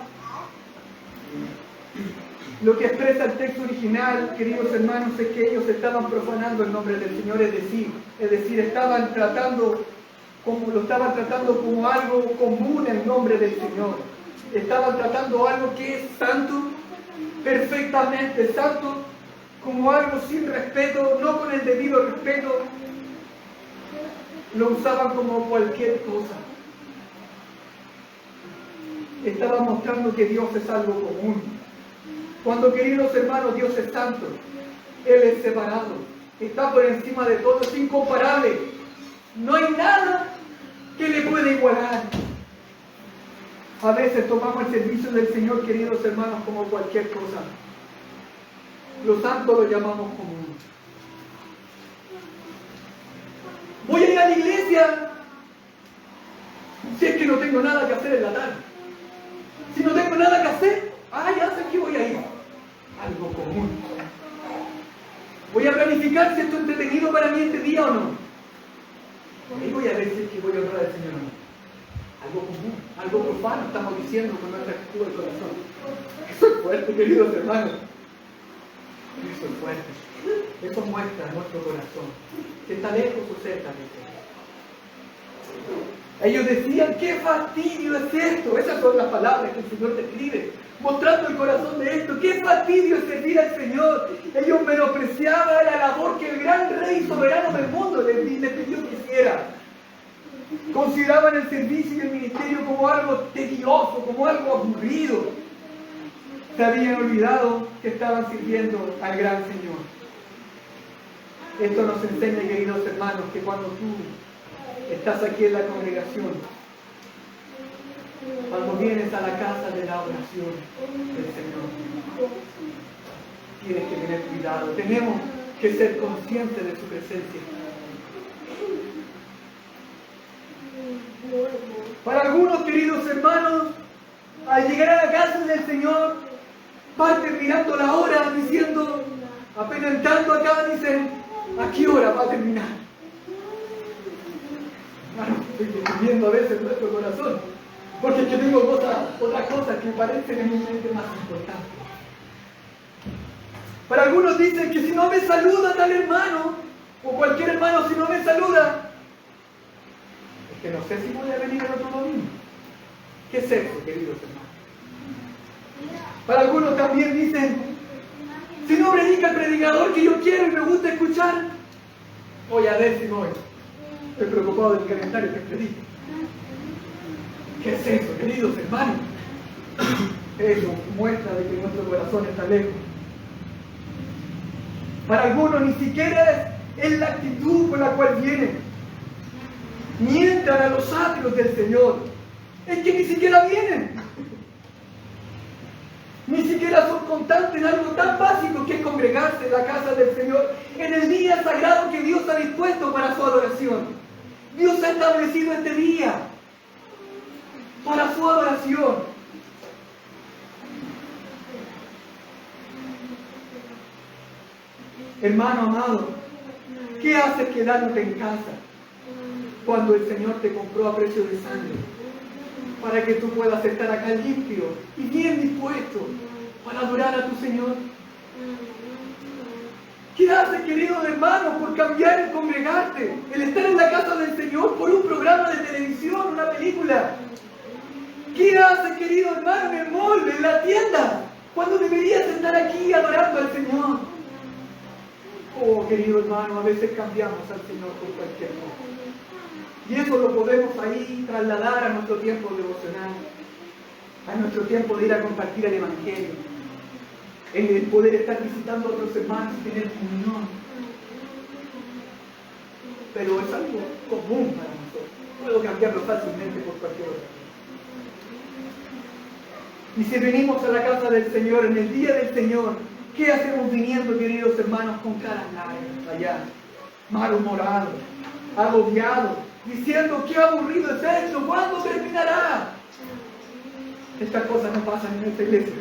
Lo que expresa el texto original, queridos hermanos, es que ellos estaban profanando el nombre del Señor, es decir, lo estaban tratando como algo común el nombre del Señor. Estaban tratando algo que es santo, perfectamente santo, como algo sin respeto, no con el debido respeto. Lo usaban como cualquier cosa. Estaban mostrando que Dios es algo común. Cuando, queridos hermanos, Dios es santo, Él es separado, está por encima de todo, es incomparable. No hay nada que le pueda igualar. A veces tomamos el servicio del Señor, queridos hermanos, como cualquier cosa. Lo santo lo llamamos común. Voy a ir a la iglesia si es que no tengo nada que hacer en la tarde. Si no tengo nada que hacer, ya sé que voy a ir. Algo común. Voy a planificar si esto es entretenido para mí este día o no. Ahí voy a ver si es que voy a honrar al Señor o no. Algo común, algo profano estamos diciendo con nuestra actitud del corazón. Eso es fuerte, queridos hermanos. Eso es fuerte. Eso muestra nuestro corazón, que está lejos o cerca de Dios. Ellos decían, qué fastidio es esto. Esas son las palabras que el Señor describe, mostrando el corazón de esto. Qué fastidio es servir al Señor. Ellos menospreciaban la labor que el gran Rey soberano del mundo les pidió que hiciera. Consideraban el servicio y el ministerio como algo tedioso, como algo aburrido. Se habían olvidado que estaban sirviendo al gran Señor. Esto nos enseña, queridos hermanos, que cuando tú estás aquí en la congregación, cuando vienes a la casa de la oración del Señor, tienes que tener cuidado. Tenemos que ser conscientes de su presencia. Para algunos, queridos hermanos, al llegar a la casa del Señor, parten mirando la hora, diciendo, apenas entrando acá, dicen, ¿a qué hora va a terminar? Claro, estoy viendo a veces nuestro corazón, porque es que tengo otras cosas que me parecen en mi mente más importantes. Para algunos dicen que si no me saluda tal hermano, o cualquier hermano, si no me saluda, es que no sé si voy a venir el otro domingo. ¿Qué es eso, queridos hermanos? Para algunos también dicen, si no predica el predicador que yo quiero y me gusta escuchar, voy a ver si voy. Estoy preocupado del calendario que predica. ¿Qué es eso, queridos hermanos? Eso muestra de que nuestro corazón está lejos. Para algunos ni siquiera es la actitud con la cual vienen. Mientan a los atrios del Señor. Es que ni siquiera vienen. Ni siquiera son constantes en algo tan básico que es congregarse en la casa del Señor en el día sagrado que Dios ha dispuesto para su adoración. Dios ha establecido este día para su adoración. Hermano amado, ¿qué haces quedándote en casa cuando el Señor te compró a precio de sangre? Para que tú puedas estar acá limpio y bien dispuesto para adorar a tu Señor. ¿Qué haces, queridos hermanos, por cambiar el congregarte, el estar en la casa del Señor por un programa de televisión, una película? ¿Qué haces, querido hermano, en el mall, en la tienda, cuando deberías estar aquí adorando al Señor? Oh, querido hermano, a veces cambiamos al Señor por cualquier cosa. Y eso lo podemos ahí trasladar a nuestro tiempo devocional, a nuestro tiempo de ir a compartir el Evangelio, en el poder estar visitando a otros hermanos y tener comunión. Pero es algo común para nosotros. Puedo cambiarlo fácilmente por cualquier otra. Y si venimos a la casa del Señor, en el día del Señor, ¿qué hacemos viniendo, queridos hermanos, con caras largas allá, malhumorados, agobiados, diciendo qué aburrido es esto, ¿cuándo terminará? Estas cosas no pasan en esta iglesia.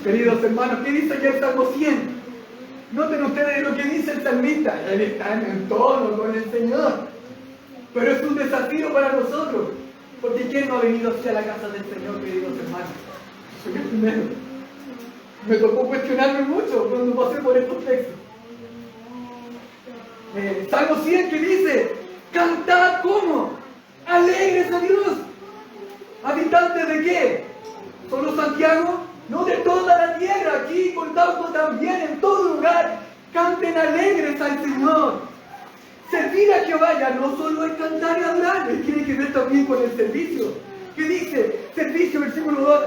Queridos hermanos, ¿qué dice ya el Salmo 100? Noten ustedes lo que dice el salmista. Él está en el tono con el Señor. Pero es un desafío para nosotros. Porque ¿quién no ha venido hacia la casa del Señor, queridos hermanos? Soy el primero. Me tocó cuestionarme mucho cuando pasé por estos textos. Salmo 100 que dice, cantad como alegres a Dios. ¿Habitantes de qué? ¿Solo Santiago? No, de toda la tierra, aquí con Tauco también, en todo lugar, canten alegres al Señor. Servir a Jehová ya no solo es cantar y adorar, tiene que ver también con el servicio. ¿Qué dice? Servicio, versículo 2.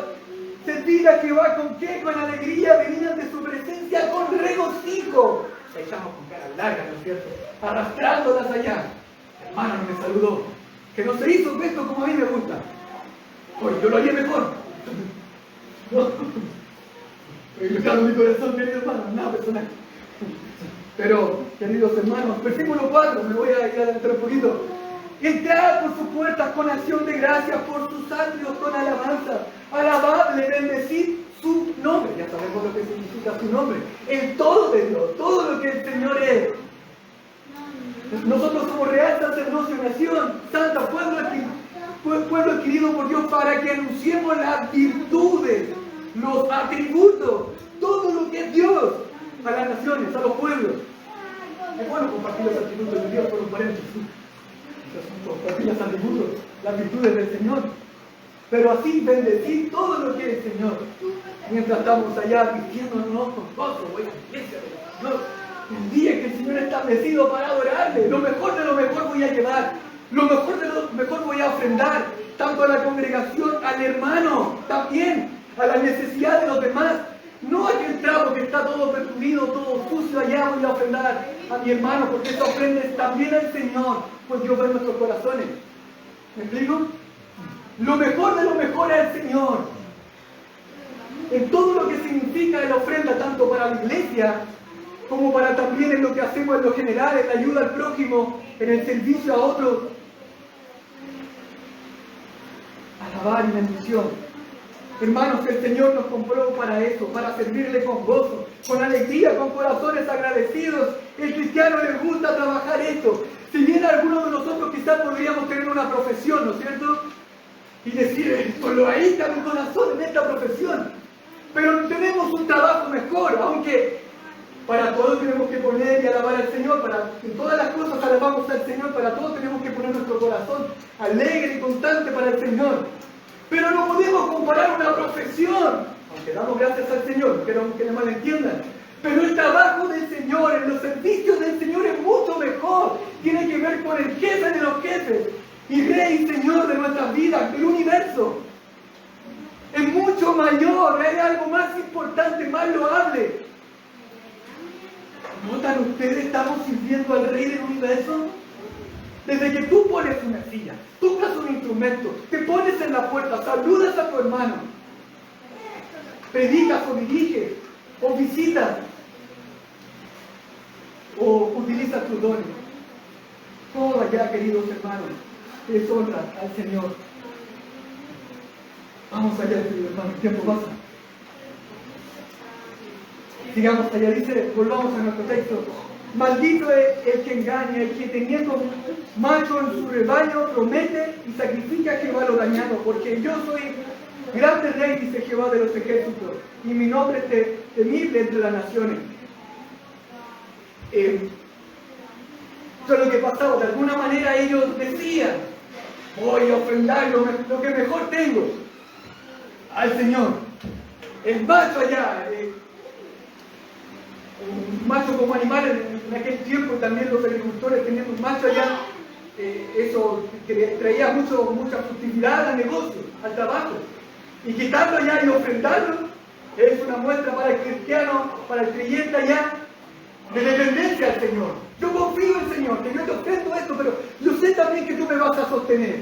Servir a Jehová con qué? Con alegría, venid ante su presencia con regocijo. Ahí estamos con cara larga, ¿no es cierto? Arrastrándolas allá. Hermano no me saludó. Que no se hizo esto como a mí me gusta. Oye, yo lo haría mejor. No. Estoy luchando mi corazón, querido hermano, nada personal. Pero, queridos hermanos, versículo 4, me voy a ir adelante un poquito. Entrad por sus puertas con acción de gracias, por sus atrios con alabanza. Alabadle, bendecid su nombre. Ya sabemos lo que significa su nombre. El todo de Dios, todo lo que el Señor es. Nosotros somos real sacerdocio, nación, santa, pueblo adquirido por Dios para que anunciemos las virtudes, los atributos, todo lo que es Dios a las naciones, a los pueblos. Es bueno compartir los atributos de Dios por un paréntesis. Compartir los atributos, las virtudes del Señor. Pero así bendecir todo lo que es el Señor. Mientras estamos allá vistiéndonos con gozo, voy a la iglesia del Señor. El día que el Señor ha establecido para adorarle, lo mejor de lo mejor voy a llevar. Lo mejor de lo mejor voy a ofrendar. Tanto a la congregación, al hermano, también a la necesidad de los demás. No aquel trapo que está todo perturbido, todo sucio allá voy a ofrendar a mi hermano, porque esa ofrenda es también al Señor, pues Dios ve nuestros corazones. ¿Me explico? Lo mejor de lo mejor es el Señor. En todo lo que significa la ofrenda, tanto para la iglesia, como para también en lo que hacemos en lo general, en la ayuda al prójimo, en el servicio a otros. Alabar y bendición. Hermanos, el Señor nos compró para eso, para servirle con gozo, con alegría, con corazones agradecidos. El cristiano le gusta trabajar esto. Si bien algunos de nosotros quizás podríamos tener una profesión, ¿no es cierto? Y decir, solo ahí está mi corazón en esta profesión. Pero tenemos un trabajo mejor, aunque para todos tenemos que poner y alabar al Señor, para en todas las cosas alabamos al Señor, para todos tenemos que poner nuestro corazón alegre y constante para el Señor. Pero no podemos comparar una profesión, aunque damos gracias al Señor, no quiero que me malentiendan. Pero el trabajo del Señor, en los servicios del Señor es mucho mejor. Tiene que ver con el jefe de los jefes y Rey y Señor de nuestras vidas, del universo. Es mucho mayor, hay algo más importante, más loable. ¿Notan ustedes? Estamos sirviendo al Rey del universo. Desde que tú pones una silla, tocas un instrumento, te pones en la puerta, saludas a tu hermano, predicas o diriges, o visitas, o utilizas tus dones. Todo allá, queridos hermanos, es honra al Señor. Vamos allá, queridos hermanos, el tiempo pasa. Sigamos allá, dice, volvamos a nuestro texto. Maldito es el que engaña, el que teniendo macho en su rebaño promete y sacrifica a Jehová lo dañado, porque yo soy grande rey, dice Jehová de los ejércitos, y mi nombre es temible entre las naciones. Eso es lo que pasaba. De alguna manera ellos decían, voy a ofrendar lo que mejor tengo al Señor. El macho allá, un macho como animal en aquel tiempo, también los agricultores tenían un macho allá, eso que traía mucha fructividad al negocio, al trabajo. Y quitarlo allá y ofrendarlo es una muestra para el cristiano, para el creyente allá, de dependencia al Señor. Yo confío en el Señor, que yo te ofrendo esto, pero yo sé también que tú me vas a sostener.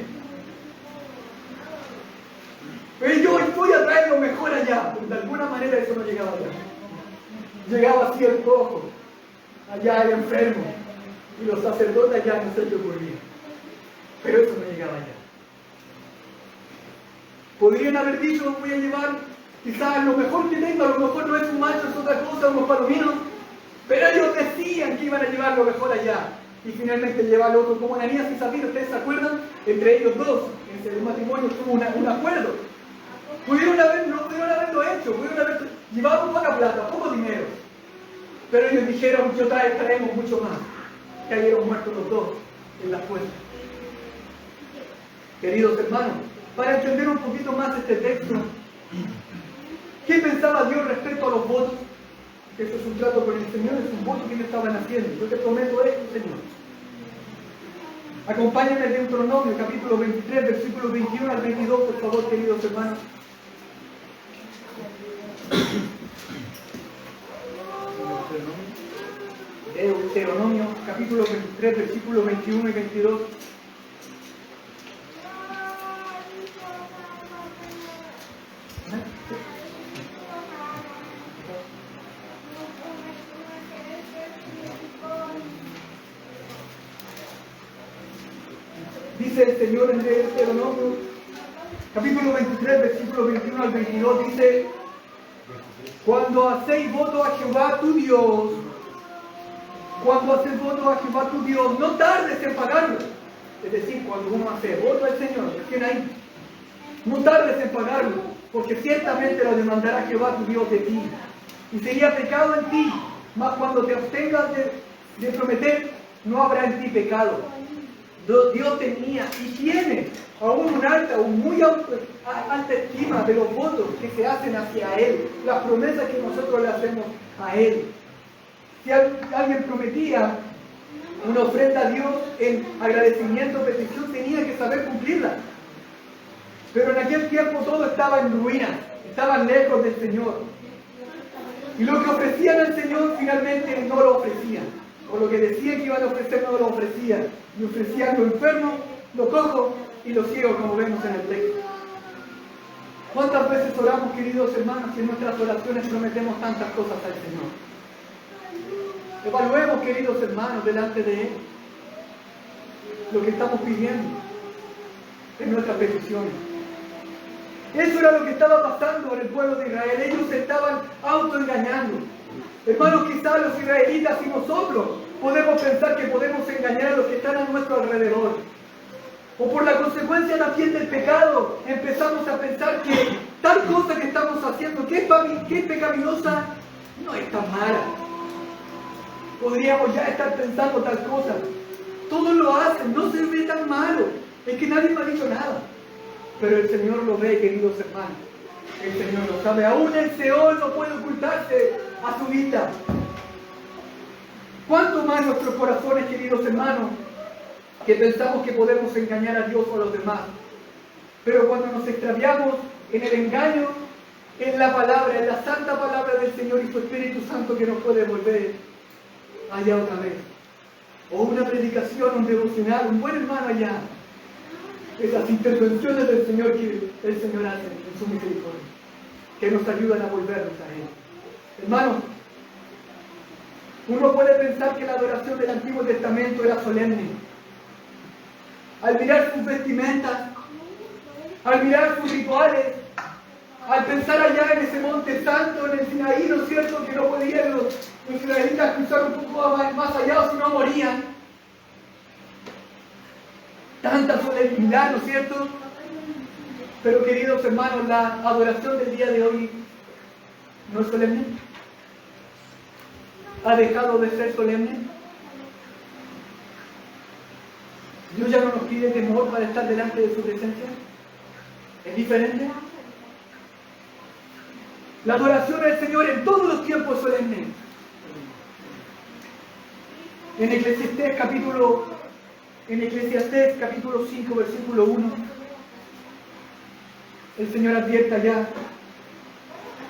Pero yo voy a traer lo mejor allá, pero de alguna manera eso no llegaba allá. Llegaba así el cojo, allá el enfermo, y los sacerdotes allá no se les ocurría. Pero eso no llegaba allá. Podrían haber dicho, voy a llevar quizás lo mejor que tengo, a lo mejor no es un macho, es otra cosa, unos palominos, pero ellos decían que iban a llevar lo mejor allá. Y finalmente llevar lo otro, como Ananías y Zafira, ¿ustedes se acuerdan? Entre ellos dos, en el matrimonio tuvo un acuerdo. No pudieron haberlo hecho, pudieron haber llevado poca plata, poco dinero. Pero ellos dijeron, traemos mucho más. Cayeron muertos los dos en la puerta. Queridos hermanos, para entender un poquito más este texto, ¿qué pensaba Dios respecto a los votos? Que eso es un trato con el Señor, es un voto que ellos estaban haciendo. Yo te prometo esto, Señor. Acompáñenme en Deuteronomio, capítulo 23, versículos 21 al 22, por favor, queridos hermanos. Deuteronomio, capítulo 23, versículos 21 y 22. Dice el Señor en Deuteronomio, capítulo 23, versículo 21 al 22, dice: cuando hacéis voto a Jehová tu Dios, no tardes en pagarlo. Es decir, cuando uno hace voto al Señor, recién ahí, no tardes en pagarlo, porque ciertamente lo demandará Jehová tu Dios de ti, y sería pecado en ti, mas cuando te abstengas de prometer, no habrá en ti pecado. Dios tenía y tiene aún muy alta estima de los votos que se hacen hacia Él, las promesas que nosotros le hacemos a Él. Si alguien prometía una ofrenda a Dios en agradecimiento o petición, tenía que saber cumplirla. Pero en aquel tiempo todo estaba en ruinas, estaban lejos del Señor. Y lo que ofrecían al Señor finalmente no lo ofrecían. O lo que decían que iban a ofrecer no lo ofrecían. Y ofrecían lo enfermo, lo cojo y lo ciego, como vemos en el texto. ¿Cuántas veces oramos, queridos hermanos, y en nuestras oraciones prometemos tantas cosas al Señor? Evaluemos, queridos hermanos, delante de Él lo que estamos pidiendo en nuestras peticiones. Eso era lo que estaba pasando en el pueblo de Israel. Ellos se estaban autoengañando. Hermanos, quizás los israelitas y nosotros podemos pensar que podemos engañar a los que están a nuestro alrededor. O por la consecuencia también del pecado, empezamos a pensar que tal cosa que estamos haciendo, que es pecaminosa, no es tan mala. Podríamos ya estar pensando tal cosa. Todos lo hacen, no se ve tan malo. Es que nadie me ha dicho nada. Pero el Señor lo ve, queridos hermanos. El Señor lo sabe. Aún el Seol no puede ocultarse a su vista. ¿Cuánto más nuestros corazones, queridos hermanos, que pensamos que podemos engañar a Dios o a los demás? Pero cuando nos extraviamos en el engaño, en la palabra, en la santa palabra del Señor y su Espíritu Santo que nos puede volver allá otra vez. O una predicación, un devocional, un buen hermano allá. Esas intervenciones del Señor que el Señor hace en su misericordia, que nos ayudan a volvernos a Él. Hermanos, uno puede pensar que la adoración del Antiguo Testamento era solemne. Al mirar sus vestimentas, al mirar sus rituales, al pensar allá en ese monte santo, en el Sinaí, ¿no es cierto?, que no podían los israelitas cruzar un poco más allá o si no morían. Tanta solemnidad, ¿no es cierto? Pero queridos hermanos, la adoración del día de hoy no es solemne. ¿Ha dejado de ser solemne? Dios ya no nos pide temor para estar delante de su presencia. ¿Es diferente? La adoración al Señor en todos los tiempos es solemne. En Eclesiastés capítulo 5, versículo 1, el Señor advierte allá,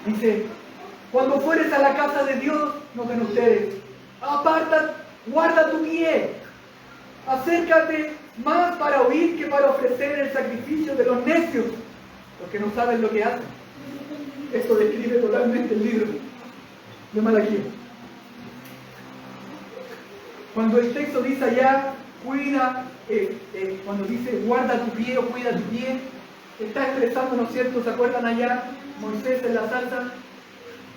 dice: cuando fueres a la casa de Dios, noten ustedes, guarda tu pie, acércate más para oír que para ofrecer el sacrificio de los necios, los que no saben lo que hacen. Esto describe totalmente el libro de Malaquías. Cuando el texto dice allá, cuando dice guarda tu pie o cuida tu pie, está expresando, ¿no es cierto? ¿Se acuerdan allá? Moisés en la salsa,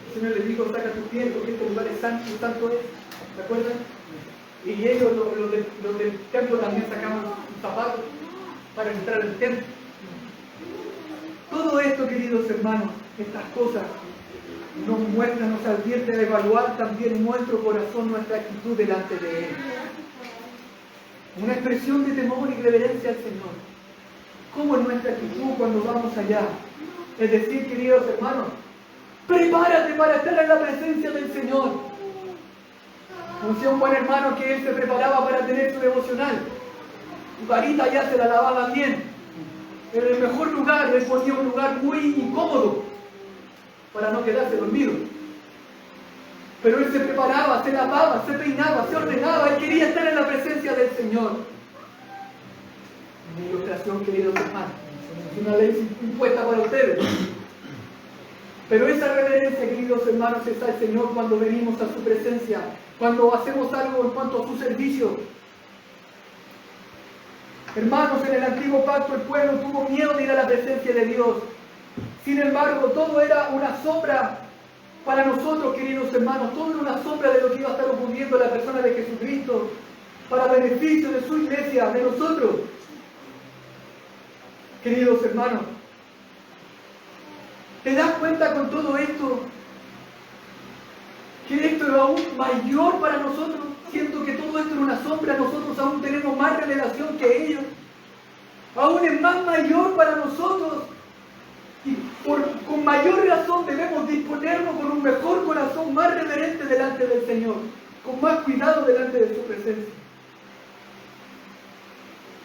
el Señor les dijo: saca tu pie porque este lugar es santo es. ¿Se acuerdan? Y ellos, los del templo, también sacaban sus zapatos para entrar al templo. Todo esto, queridos hermanos, estas cosas nos muestran, nos advierten a evaluar también nuestro corazón, nuestra actitud delante de Él. Una expresión de temor y reverencia al Señor. ¿Cómo es nuestra actitud cuando vamos allá? Es decir, queridos hermanos, prepárate para estar en la presencia del Señor. Conocí a un buen hermano que él se preparaba para tener su devocional. Su carita ya se la lavaba bien. En el mejor lugar, él ponía un lugar muy incómodo para no quedarse dormido. Pero él se preparaba, se lavaba, se peinaba, se ordenaba. Él quería estar en la presencia del Señor. Una ilustración, queridos hermanos. Es una ley impuesta para ustedes. Pero esa reverencia, queridos hermanos, es al Señor cuando venimos a su presencia, cuando hacemos algo en cuanto a su servicio. Hermanos, en el antiguo pacto el pueblo tuvo miedo de ir a la presencia de Dios. Sin embargo, todo era una sombra para nosotros, queridos hermanos. Todo era una sombra de lo que iba a estar ocurriendo en la persona de Jesucristo, para beneficio de su iglesia, de nosotros. Queridos hermanos, ¿te das cuenta con todo esto que esto era aún mayor para nosotros? Siento que todo esto era una sombra, nosotros aún tenemos más revelación que ellos. Aún es más mayor para nosotros. Y con mayor razón debemos disponernos con un mejor corazón, más reverente delante del Señor, con más cuidado delante de su presencia.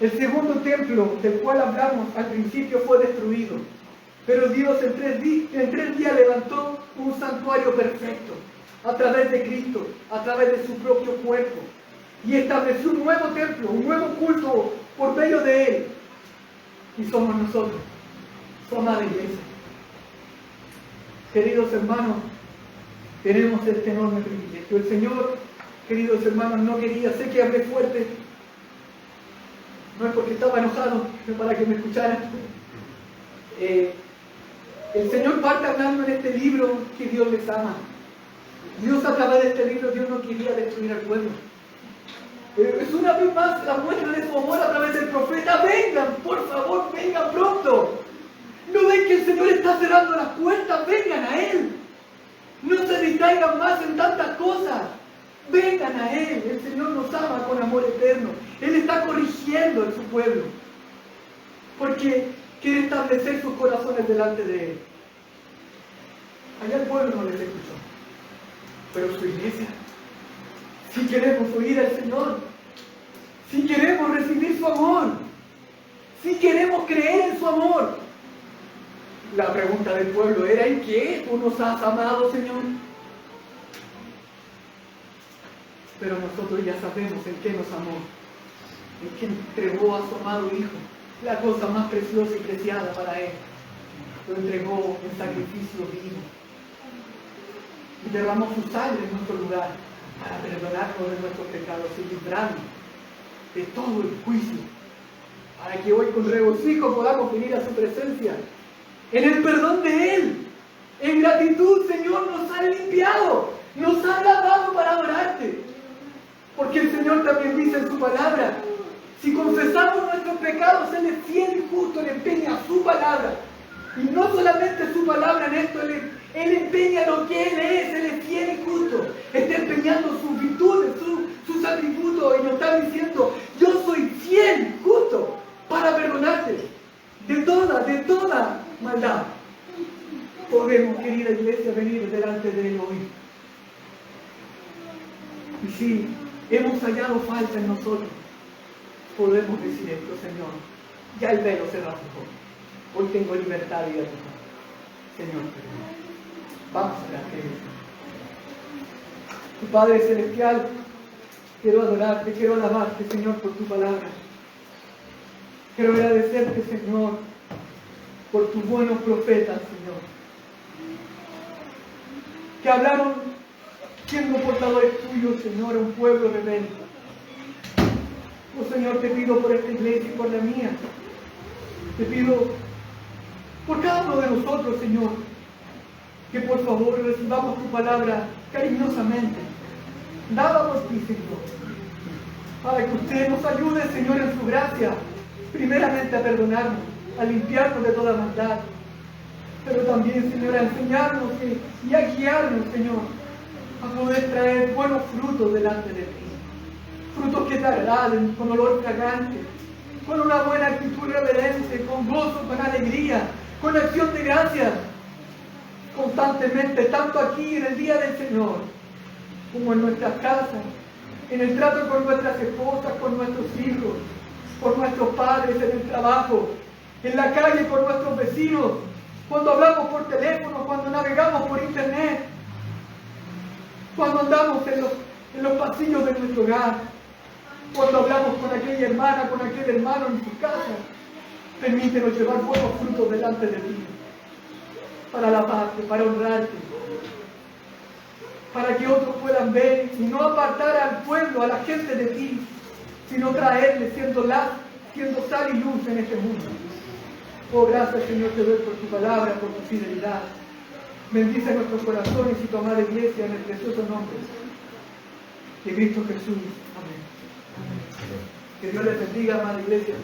El segundo templo del cual hablamos al principio fue destruido. Pero Dios en 3 días levantó un santuario perfecto, a través de Cristo, a través de su propio cuerpo. Y estableció un nuevo templo, un nuevo culto por medio de Él. Y somos nosotros, somos la iglesia. Queridos hermanos, tenemos este enorme privilegio. El Señor, queridos hermanos, no quería, sé que hablé fuerte, no es porque estaba enojado, sino para que me escucharan. El Señor parte hablando en este libro que Dios les ama. Dios a través de este libro, Dios no quería destruir al pueblo. Es una vez más la muestra de su amor a través del profeta. Vengan, por favor, vengan pronto. ¿No ven que el Señor está cerrando las puertas? Vengan a Él. No se distraigan más en tantas cosas. Vengan a Él. El Señor nos ama con amor eterno. Él está corrigiendo a su pueblo, porque quiere establecer sus corazones delante de Él. Allá el pueblo no les escuchó, pero su iglesia, si queremos oír al Señor, si queremos recibir su amor, si queremos creer en su amor. La pregunta del pueblo era: ¿en qué tú nos has amado, Señor? Pero nosotros ya sabemos en qué nos amó, en que entregó a su amado Hijo, la cosa más preciosa y preciada para Él. Lo entregó en sacrificio vivo y derramó su sangre en nuestro lugar para perdonarnos de nuestros pecados y librarnos de todo el juicio, para que hoy con regocijo podamos venir a su presencia en el perdón de Él. En gratitud, Señor, nos ha limpiado, nos ha lavado para adorarte, porque el Señor también dice en su palabra: si confesamos nuestros pecados, Él es fiel y justo, Él empeña su palabra. Y no solamente su palabra en esto, Él empeña lo que Él es fiel y justo. Está empeñando sus virtudes, sus atributos, y nos está diciendo: yo soy fiel y justo para perdonarte de toda maldad. Podemos, querida iglesia, venir delante de Él hoy. Y si hemos hallado falta en nosotros, podemos decir esto: Señor, ya el velo se rasgó. Hoy tengo libertad y libertad. Señor, vamos a la fe. Tu Padre Celestial, quiero adorarte, quiero alabarte, Señor, por tu palabra. Quiero agradecerte, Señor, por tus buenos profetas, Señor, que hablaron siendo portadores tuyos, Señor, a un pueblo rebelde. Oh, Señor, te pido por esta iglesia y por la mía. Te pido por cada uno de nosotros, Señor, que por favor recibamos tu palabra cariñosamente, dada por ti, Señor, para que usted nos ayude, Señor, en su gracia, primeramente a perdonarnos, a limpiarnos de toda maldad, pero también, Señor, a enseñarnos y a guiarnos, Señor, a poder traer buenos frutos delante de ti. Frutos que te agraden, con olor fragante, con una buena actitud reverente, con gozo, con alegría, con acción de gracias, constantemente, tanto aquí en el día del Señor, como en nuestras casas, en el trato con nuestras esposas, con nuestros hijos, con nuestros padres, en el trabajo, en la calle, con nuestros vecinos, cuando hablamos por teléfono, cuando navegamos por internet, cuando andamos en los pasillos de nuestro hogar, cuando hablamos con aquella hermana, con aquel hermano en su casa. Permítenos llevar buenos frutos delante de ti, para alabarte, para honrarte, para que otros puedan ver y no apartar al pueblo, a la gente de ti, sino traerle siendo sal y luz en este mundo. Oh, gracias, Señor, te doy por tu palabra, por tu fidelidad. Bendice nuestros corazones y tu amada iglesia en el precioso nombre de Cristo Jesús. Amén. Que Dios les bendiga, amada iglesia.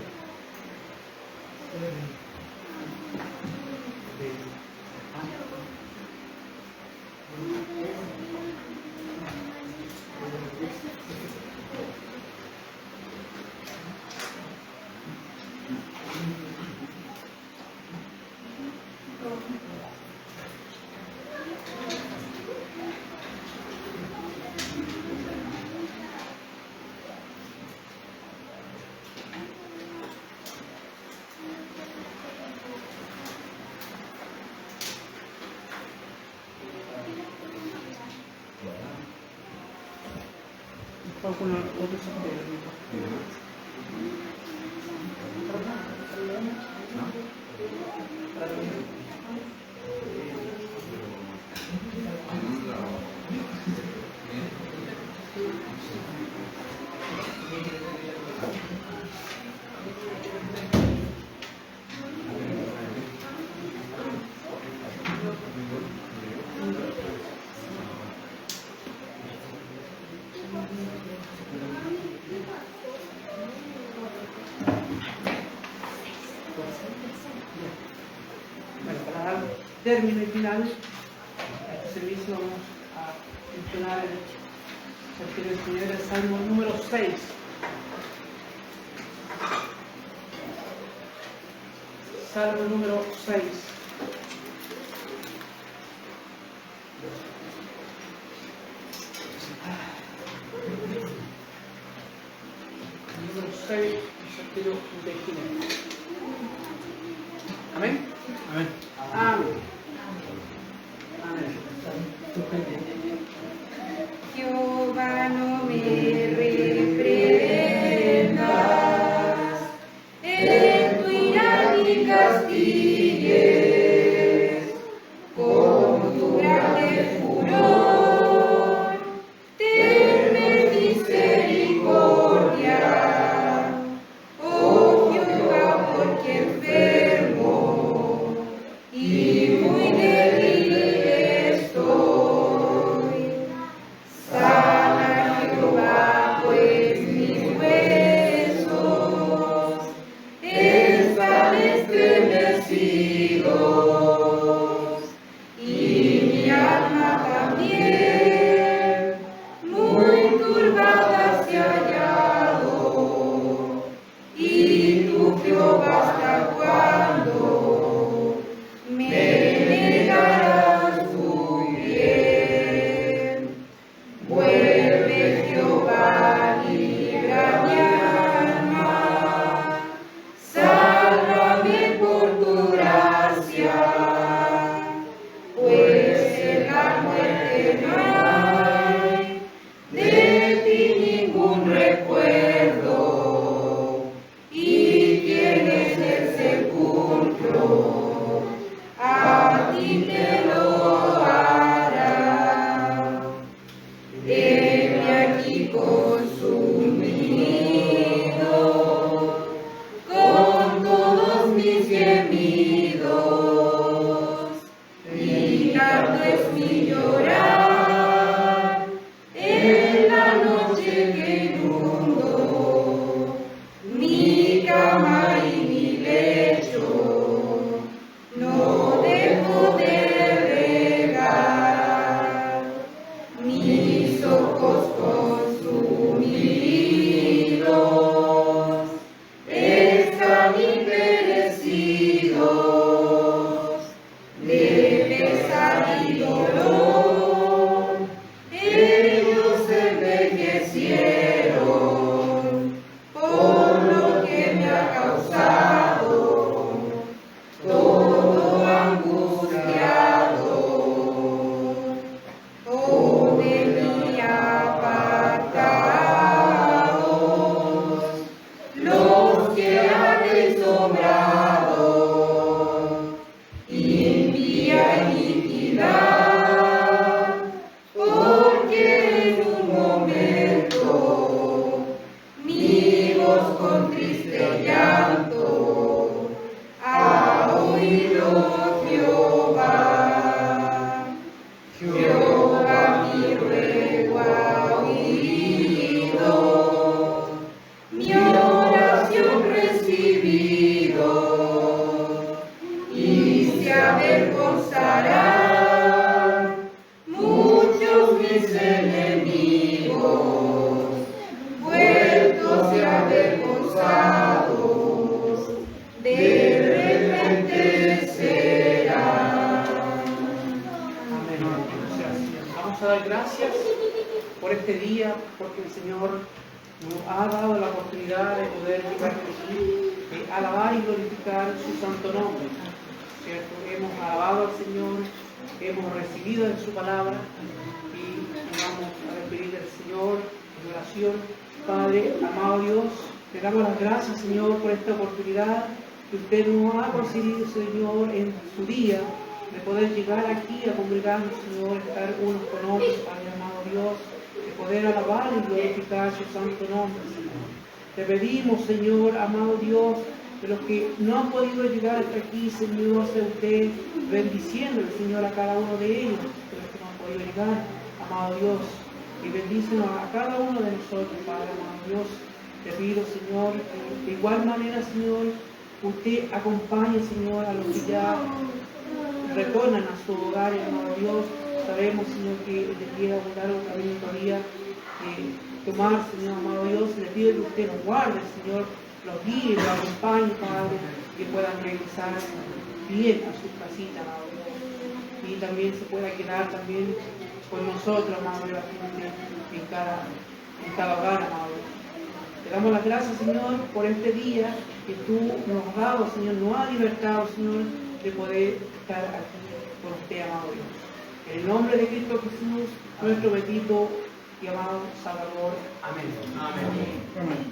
Alguna otra cosa. Término y final de este servicio vamos a mencionar el Señor el Salmo número 6. Salmo número 6. Número 6, sentido de Ginebra. Amén. Amén. Amén. Jehová, no me reprendas, en tu ira ni castigues, con tu grande furor, tenme misericordia, oh Jehová, porque enfermo y muy débil estoy. Sana, Jehová, pues mis huesos están estremecidos, y mi alma también muy turbada se ha hallado. Y tú, Jehová, ¿hasta cuándo me negarás tu bien? Vuelve, Jehová, libra mi alma, sálvame por tu gracia, pues en la muerte no hay de ti ningún recuerdo, y tienes el sepulcro, a ti te lo hará. Heme aquí consumido, con todos mis gemidos, y tanto es mi llorar en la noche que inundo mi cama y mi lecho. No dejo cuerpos consumidos, están imperecidos, de pesar y dolor, ellos envejecieron, por lo que me ha causado todo angustiado. Oh, de mí apartaos, los que habéis obrado impía iniquidad, porque en un momento mi voz con triste llanto ha oído Jehová. Jehová mi ruego ha oído, mi oración recibido, y se avergonzarán muchos mis enemigos, vueltos y avergonzados, de repente serán. Amén. Vamos a dar gracias por este día, porque el Señor nos ha dado la oportunidad de poder llegar aquí y alabar y glorificar su santo nombre. ¿Cierto? Hemos alabado al Señor, hemos recibido en su palabra y vamos a despedir al Señor en oración. Padre, amado Dios, te damos las gracias, Señor, por esta oportunidad que usted nos ha concedido, Señor, en su día, de poder llegar aquí a congregarnos, Señor, estar unos con otros, Padre amado Dios, de poder alabar y glorificar su santo nombre, Señor. Te pedimos, Señor, amado Dios, de los que no han podido llegar hasta aquí, Señor, sea usted bendiciéndole, Señor, a cada uno de ellos, de los que no han podido llegar, amado Dios, y bendícenos a cada uno de nosotros, Padre amado Dios. Te pido, Señor, que de igual manera, Señor, usted acompañe, Señor, a los que ya retornan a su hogar, amado Dios. Sabemos, Señor, que les llega a abundar un camino todavía tomar, Señor, amado Dios. Le pido que usted nos guarde, Señor, los guíe, los acompañe, Padre, que puedan regresar bien a sus casitas, amado Dios. Y también se pueda quedar también con nosotros, amado Dios, en cada hogar, amado Dios. Te damos las gracias, Señor, por este día que tú nos has dado, Señor, nos has libertado, Señor, de poder estar aquí con usted, amado Dios. En el nombre de Cristo Jesús, nuestro bendito y amado Salvador. Amén. Amén. Amén.